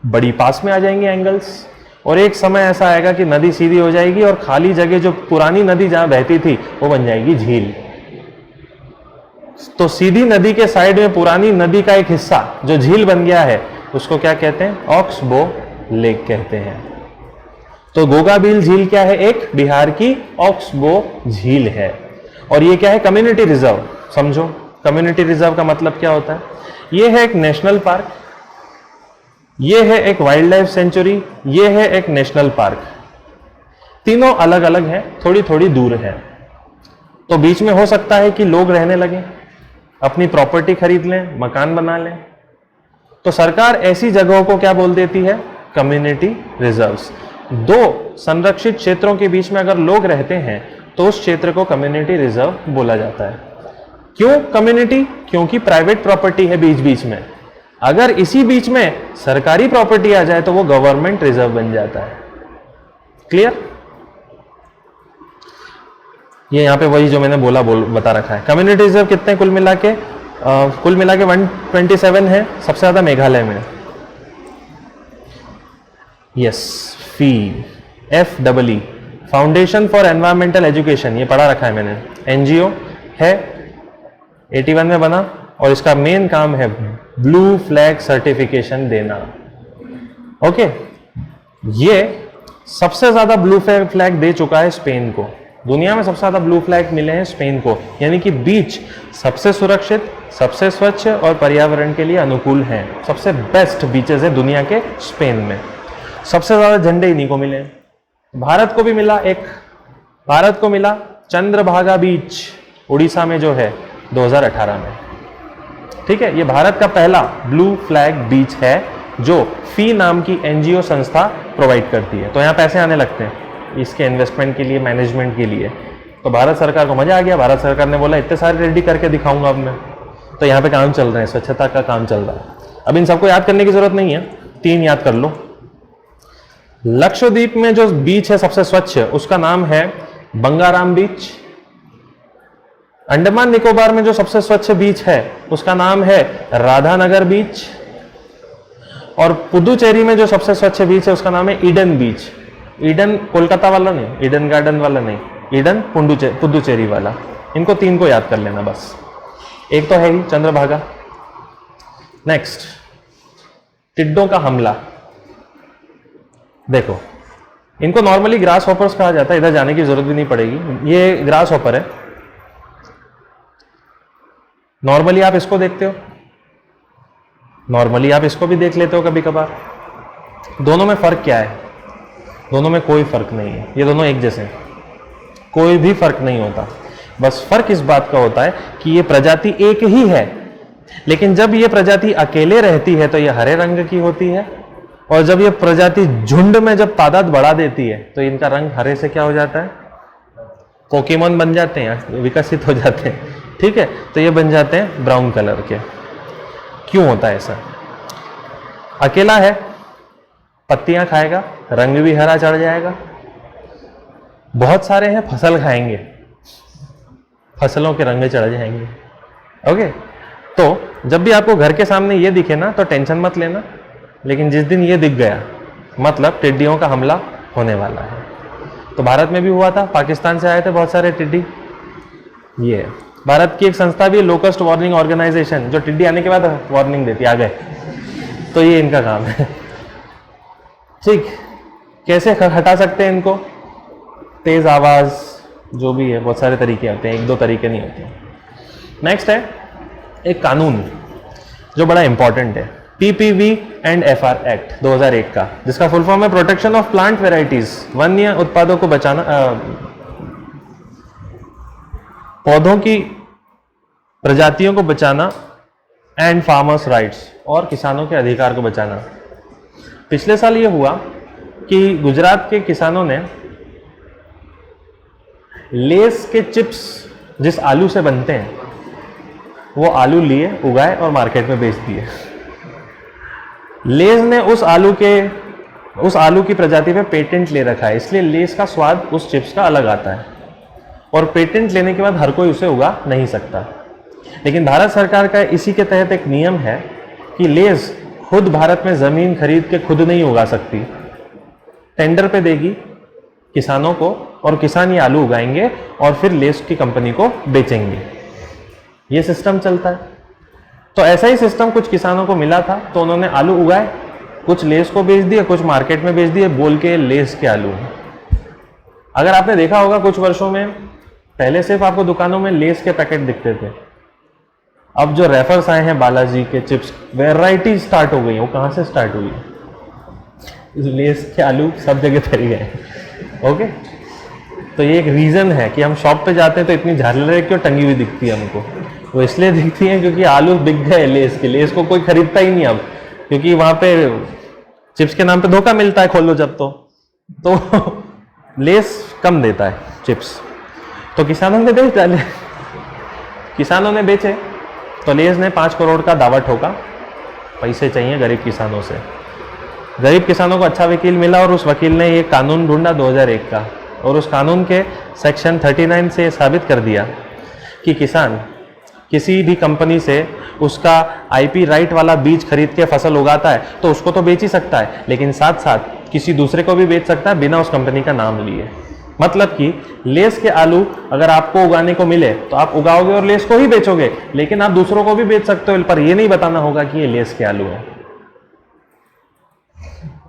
बड़ी पास में आ जाएंगे एंगल्स, और एक समय ऐसा आएगा कि नदी सीधी हो जाएगी और खाली जगह जो पुरानी नदी जहां बहती थी वो बन जाएगी झील। तो सीधी नदी के साइड में पुरानी नदी का एक हिस्सा जो झील बन गया है उसको क्या कहते हैं? ऑक्सबो लेक कहते हैं। तो गोगाबिल झील क्या है? एक बिहार की ऑक्सबो झील है। और ये क्या है? Community reserve. समझो कम्युनिटी रिजर्व का मतलब क्या होता है? ये है एक नेशनल पार्क, ये है एक वाइल्ड लाइफ सेंचुरी, ये है एक नेशनल पार्क। तीनों अलग अलग हैं, थोड़ी थोड़ी दूर है। तो बीच में हो सकता है कि लोग रहने लगे, अपनी प्रॉपर्टी खरीद लें, मकान बना लें। तो सरकार ऐसी जगहों को क्या बोल देती है? Community reserves. दो संरक्षित क्षेत्रों के बीच में अगर लोग रहते हैं तो उस क्षेत्र को कम्युनिटी रिजर्व बोला जाता है। क्यों कम्युनिटी? क्योंकि प्राइवेट प्रॉपर्टी है बीच बीच में। अगर इसी बीच में सरकारी प्रॉपर्टी आ जाए तो वो गवर्नमेंट रिजर्व बन जाता है। क्लियर? ये यहां पे वही जो मैंने बता रखा है। कम्युनिटी रिजर्व कितने कुल मिला के 127 है, सबसे ज्यादा मेघालय में। Yes, FEE foundation for environmental education, ये पढ़ा रखा है मैंने। एनजीओ है, 81 में बना, और इसका मेन काम है ब्लू फ्लैग सर्टिफिकेशन देना। ओके, ये सबसे ज्यादा ब्लू फ्लैग दे चुका है स्पेन को। दुनिया में सबसे ज्यादा ब्लू फ्लैग मिले हैं स्पेन को, यानी कि बीच सबसे सुरक्षित, सबसे स्वच्छ और पर्यावरण के लिए अनुकूल हैं। सबसे बेस्ट बीचेस है दुनिया के स्पेन में। सबसे ज्यादा झंडे इन्हीं को मिले हैं। भारत को भी मिला एक, भारत को मिला चंद्रभागा बीच उड़ीसा में जो है 2018 में। ठीक है, ये भारत का पहला ब्लू फ्लैग बीच है जो फी नाम की एनजीओ संस्था प्रोवाइड करती है। तो यहाँ पैसे आने लगते हैं इसके इन्वेस्टमेंट के लिए, मैनेजमेंट के लिए। तो भारत सरकार को मजा आ गया। भारत सरकार ने बोला इतने सारे रेडी करके दिखाऊंगा अब मैं। तो यहाँ पे काम चल रहे हैं, स्वच्छता का काम चल रहा है। अब इन सबको याद करने की जरूरत नहीं है, 3 याद कर लो। लक्षद्वीप में जो बीच है सबसे स्वच्छ, उसका नाम है बंगाराम बीच। अंडमान निकोबार में जो सबसे स्वच्छ बीच है उसका नाम है राधानगर बीच। और पुदुचेरी में जो सबसे स्वच्छ बीच है उसका नाम है ईडन बीच। ईडन कोलकाता वाला नहीं, ईडन गार्डन वाला नहीं, ईडन पुदुचेरी वाला। इनको 3 को याद कर लेना बस। एक तो है ही चंद्रभागा। नेक्स्ट, टिड्डों का हमला। देखो, इनको नॉर्मली ग्रास हॉपर्स कहा जाता है, इधर जाने की जरूरत भी नहीं पड़ेगी। ये ग्रास हॉपर है। नॉर्मली आप इसको देखते हो, नॉर्मली आप इसको भी देख लेते हो कभी कभार। दोनों में फर्क क्या है? दोनों में कोई फर्क नहीं है, ये दोनों एक जैसे हैं, कोई भी फर्क नहीं होता। बस फर्क इस बात का होता है कि ये प्रजाति एक ही है, लेकिन जब ये प्रजाति अकेले रहती है तो ये हरे रंग की होती है, और जब ये प्रजाति झुंड में जब तादाद बढ़ा देती है तो इनका रंग हरे से क्या हो जाता है? पोकेमॉन बन जाते हैं, विकसित हो जाते हैं, ठीक है, तो ये बन जाते हैं ब्राउन कलर के। क्यों होता है ऐसा? अकेला है, पत्तियां खाएगा, रंग भी हरा चढ़ जाएगा। बहुत सारे हैं, फसल खाएंगे, फसलों के रंग चढ़ जाएंगे। ओके, तो जब भी आपको घर के सामने ये दिखे ना तो टेंशन मत लेना, लेकिन जिस दिन ये दिख गया मतलब टिड्डियों का हमला होने वाला है। तो भारत में भी हुआ था, पाकिस्तान से आए थे बहुत सारे टिड्डी। ये भारत की एक संस्था भी, लोकस्ट वार्निंग ऑर्गेनाइजेशन, जो टिड्डी आने के बाद वार्निंग देती आ गए, तो ये इनका काम है। ठीक, कैसे हटा सकते हैं इनको? तेज आवाज, जो भी है, बहुत सारे तरीके होते हैं, एक दो तरीके नहीं होते। नेक्स्ट है एक कानून जो बड़ा इंपॉर्टेंट है, PPV एंड FR एक्ट 2001 का, जिसका फुल फॉर्म है प्रोटेक्शन ऑफ प्लांट वेराइटीज, वन्य उत्पादों को बचाना, पौधों की प्रजातियों को बचाना, एंड फार्मर्स राइट्स, और किसानों के अधिकार को बचाना। पिछले साल ये हुआ कि गुजरात के किसानों ने लेस के चिप्स जिस आलू से बनते हैं वो आलू लिए, उगाए और मार्केट में बेच दिए। लेस ने उस आलू की प्रजाति पे पेटेंट ले रखा है, इसलिए लेस का स्वाद उस चिप्स का अलग आता है, और पेटेंट लेने के बाद हर कोई उसे उगा नहीं सकता। लेकिन भारत सरकार का इसी के तहत एक नियम है कि लेस खुद भारत में जमीन खरीद के खुद नहीं उगा सकती, टेंडर पे देगी किसानों को, और किसान ये आलू उगाएंगे और फिर लेस की कंपनी को बेचेंगे। ये सिस्टम चलता है। तो ऐसा ही सिस्टम कुछ किसानों को मिला था, तो उन्होंने आलू उगाए, कुछ लेस को बेच दिए, कुछ मार्केट में बेच दिए, बोल के लेस के आलू। अगर आपने देखा होगा कुछ वर्षों में पहले सिर्फ आपको दुकानों में लेस के पैकेट दिखते थे, अब जो रेफर्स आए हैं बालाजी के चिप्स, वैरायटी स्टार्ट हो गई। वो कहाँ से स्टार्ट हुई? लेस के आलू सब जगह फैल गए। ओके, तो ये एक रीजन है कि हम शॉप पे जाते हैं तो इतनी झालरें क्यों टंगी हुई दिखती है हमको? वो इसलिए दिखती है क्योंकि आलू बिक गए लेस के। लेस को कोई खरीदता ही नहीं अब, क्योंकि वहां पे चिप्स के नाम पे धोखा मिलता है, खोलो जब तो लेस कम देता है चिप्स, तो किसानों ने बेच डाले। किसानों ने बेचे तो लेस ने 5 करोड़ का दावा ठोका, पैसे चाहिए गरीब किसानों से। गरीब किसानों को अच्छा वकील मिला और उस वकील ने ये कानून ढूंढा 2001 का, और उस कानून के सेक्शन 39 से साबित कर दिया कि किसान किसी भी कंपनी से उसका IP राइट वाला बीज खरीद के फसल उगाता है तो उसको तो बेच ही सकता है, लेकिन साथ साथ किसी दूसरे को भी बेच सकता है बिना उस कंपनी का नाम लिए। मतलब कि लेस के आलू अगर आपको उगाने को मिले तो आप उगाओगे और लेस को ही बेचोगे, लेकिन आप दूसरों को भी बेच सकते हो, पर ये नहीं बताना होगा कि ये लेस के आलू है।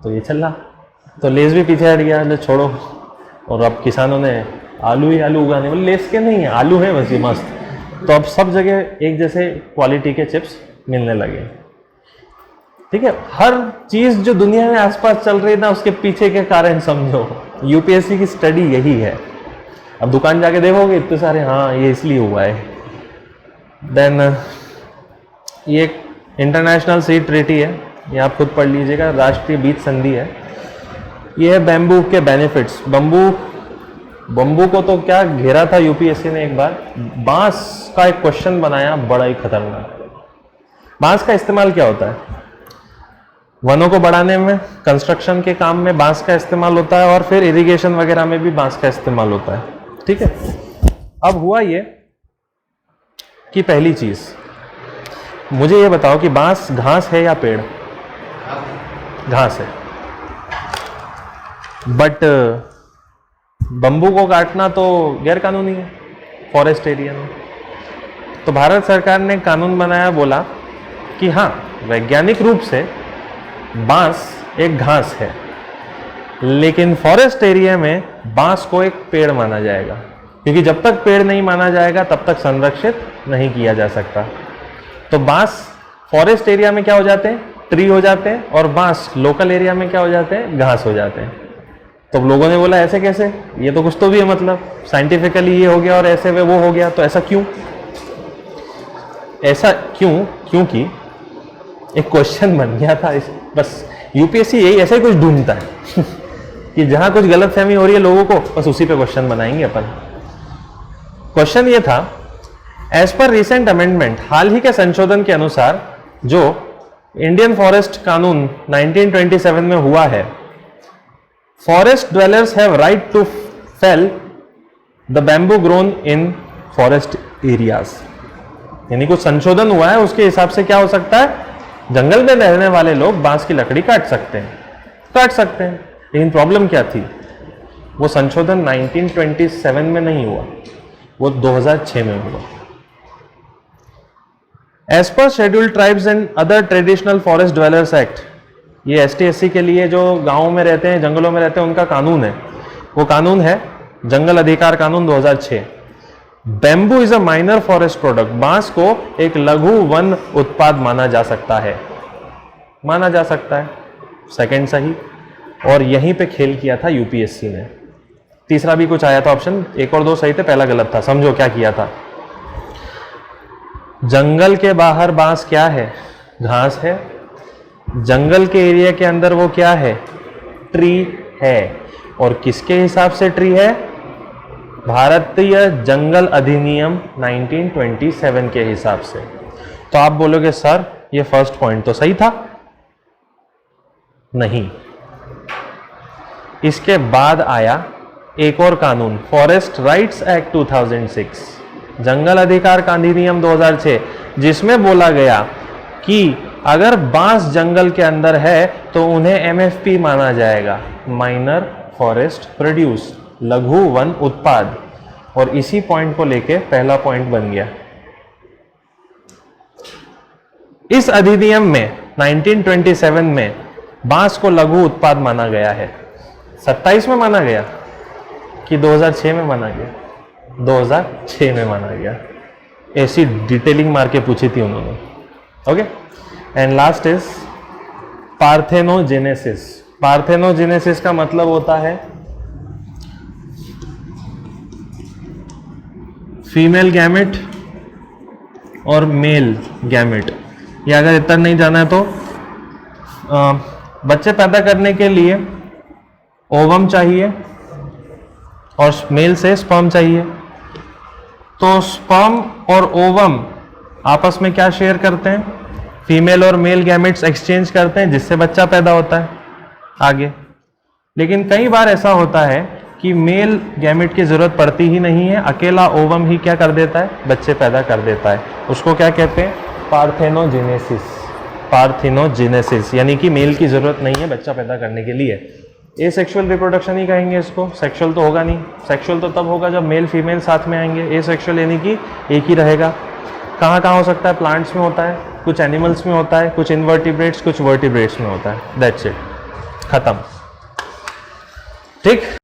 तो ये चल रहा, तो लेस भी पीछे हट गया, छोड़ो, और अब किसानों ने आलू ही आलू उगाने, बोले लेस के नहीं है, आलू है वैसे मस्त। तो अब सब जगह एक जैसे क्वालिटी के चिप्स मिलने लगे। ठीक है, हर चीज जो दुनिया में आसपास चल रही है ना, उसके पीछे के कारण समझो। UPSC की स्टडी यही है। अब दुकान जाके देखोगे इतने सारे, हाँ ये इसलिए हुआ है। देन ये एक इंटरनेशनल सीड ट्रीटी है, ये आप खुद पढ़ लीजिएगा, राष्ट्रीय बीज संधि है। ये है बैम्बू के बेनिफिट्स। बम्बू को तो क्या घेरा था UPSC ने एक बार, बांस का एक क्वेश्चन बनाया, बड़ा ही खतरनाक। बांस का इस्तेमाल क्या होता है? वनों को बढ़ाने में, कंस्ट्रक्शन के काम में बांस का इस्तेमाल होता है, और फिर इरिगेशन वगैरह में भी बांस का इस्तेमाल होता है। ठीक है, अब हुआ ये कि पहली चीज मुझे ये बताओ कि बांस घास है या पेड़? घास है। बट बम्बू को काटना तो गैर कानूनी है फॉरेस्ट एरिया में। तो भारत सरकार ने कानून बनाया, बोला कि हाँ वैज्ञानिक रूप से बांस एक घास है, लेकिन फॉरेस्ट एरिया में बांस को एक पेड़ माना जाएगा, क्योंकि जब तक पेड़ नहीं माना जाएगा तब तक संरक्षित नहीं किया जा सकता। तो बांस फॉरेस्ट एरिया में क्या हो जाते हैं? ट्री हो जाते हैं, और बांस लोकल एरिया में क्या हो जाते हैं? घास हो जाते हैं। तो लोगों ने बोला ऐसे कैसे, ये तो कुछ तो भी है, मतलब साइंटिफिकली ये हो गया और ऐसे में वो हो गया, तो ऐसा क्यों? ऐसा क्यों? क्योंकि एक क्वेश्चन बन गया था बस। UPSC यही ऐसे ही कुछ ढूंढता है कि जहां कुछ गलतफहमी हो रही है लोगों को, बस उसी पे क्वेश्चन बनाएंगे अपन। क्वेश्चन ये था, एज पर रिसेंट अमेंडमेंट, हाल ही के संशोधन के अनुसार जो इंडियन फॉरेस्ट कानून 1927 में हुआ है, forest dwellers have right to fell the bamboo grown in forest areas. यानी कुछ संशोधन हुआ है, उसके हिसाब से क्या हो सकता है, जंगल में रहने वाले लोग बांस की लकड़ी काट सकते हैं। लेकिन प्रॉब्लम क्या थी, वो संशोधन 1927 में नहीं हुआ, वो 2006 में हुआ। As per scheduled tribes and other traditional forest dwellers act, ये ST/SC के लिए जो गांवों में रहते हैं, जंगलों में रहते हैं, उनका कानून है। वो कानून है जंगल अधिकार कानून 2006। Bamboo is a minor forest product, बांस को एक लघु वन उत्पाद माना जा सकता है, सेकंड सही। और यहीं पे खेल किया था UPSC ने। तीसरा भी कुछ आया था ऑप्शन, 1 और 2 सही थे, पहला गलत था। समझो क्या किया था। जंगल के बाहर बांस क्या है, घास है। जंगल के एरिया के अंदर वो क्या है, ट्री है। और किसके हिसाब से ट्री है, भारतीय जंगल अधिनियम 1927 के हिसाब से। तो आप बोलोगे सर ये फर्स्ट पॉइंट तो सही था, नहीं। इसके बाद आया एक और कानून, फॉरेस्ट राइट्स एक्ट 2006, जंगल अधिकार अधिनियम 2006, जिसमें बोला गया कि अगर बांस जंगल के अंदर है तो उन्हें MFP माना जाएगा, माइनर फॉरेस्ट प्रोड्यूस, लघु वन उत्पाद। और इसी पॉइंट को लेके पहला पॉइंट बन गया। इस अधिनियम में 1927 में बांस को लघु उत्पाद माना गया है। 27 में माना गया कि 2006 में माना गया, 2006 में माना गया। ऐसी डिटेलिंग मार के पूछी थी उन्होंने। Okay, and last is parthenogenesis. Parthenogenesis का मतलब होता है फीमेल गैमेट और मेल गैमेट। या अगर इतना नहीं जाना है तो बच्चे पैदा करने के लिए ओवम चाहिए और मेल से स्पर्म चाहिए। तो स्पर्म और ओवम आपस में क्या शेयर करते हैं, फीमेल और मेल गैमेट्स एक्सचेंज करते हैं, जिससे बच्चा पैदा होता है आगे। लेकिन कई बार ऐसा होता है कि मेल गैमेट की जरूरत पड़ती ही नहीं है, अकेला ओवम ही क्या कर देता है, बच्चे पैदा कर देता है। उसको क्या कहते हैं, पार्थेनोजेनेसिस। पार्थेनोजेनेसिस यानी कि मेल की जरूरत नहीं है बच्चा पैदा करने के लिए। एसेक्सुअल रिप्रोडक्शन ही कहेंगे इसको, सेक्सुअल तो होगा नहीं। सेक्सुअल तो तब होगा जब मेल फीमेल साथ में आएंगे। एसेक्सुअल यानी कि एक ही रहेगा। कहाँ कहाँ हो सकता है, प्लांट्स में होता है, कुछ एनिमल्स में होता है, कुछ इनवर्टिब्रेट्स, कुछ वर्टिब्रेट्स में होता है। दैट्स इट, खत्म। ठीक।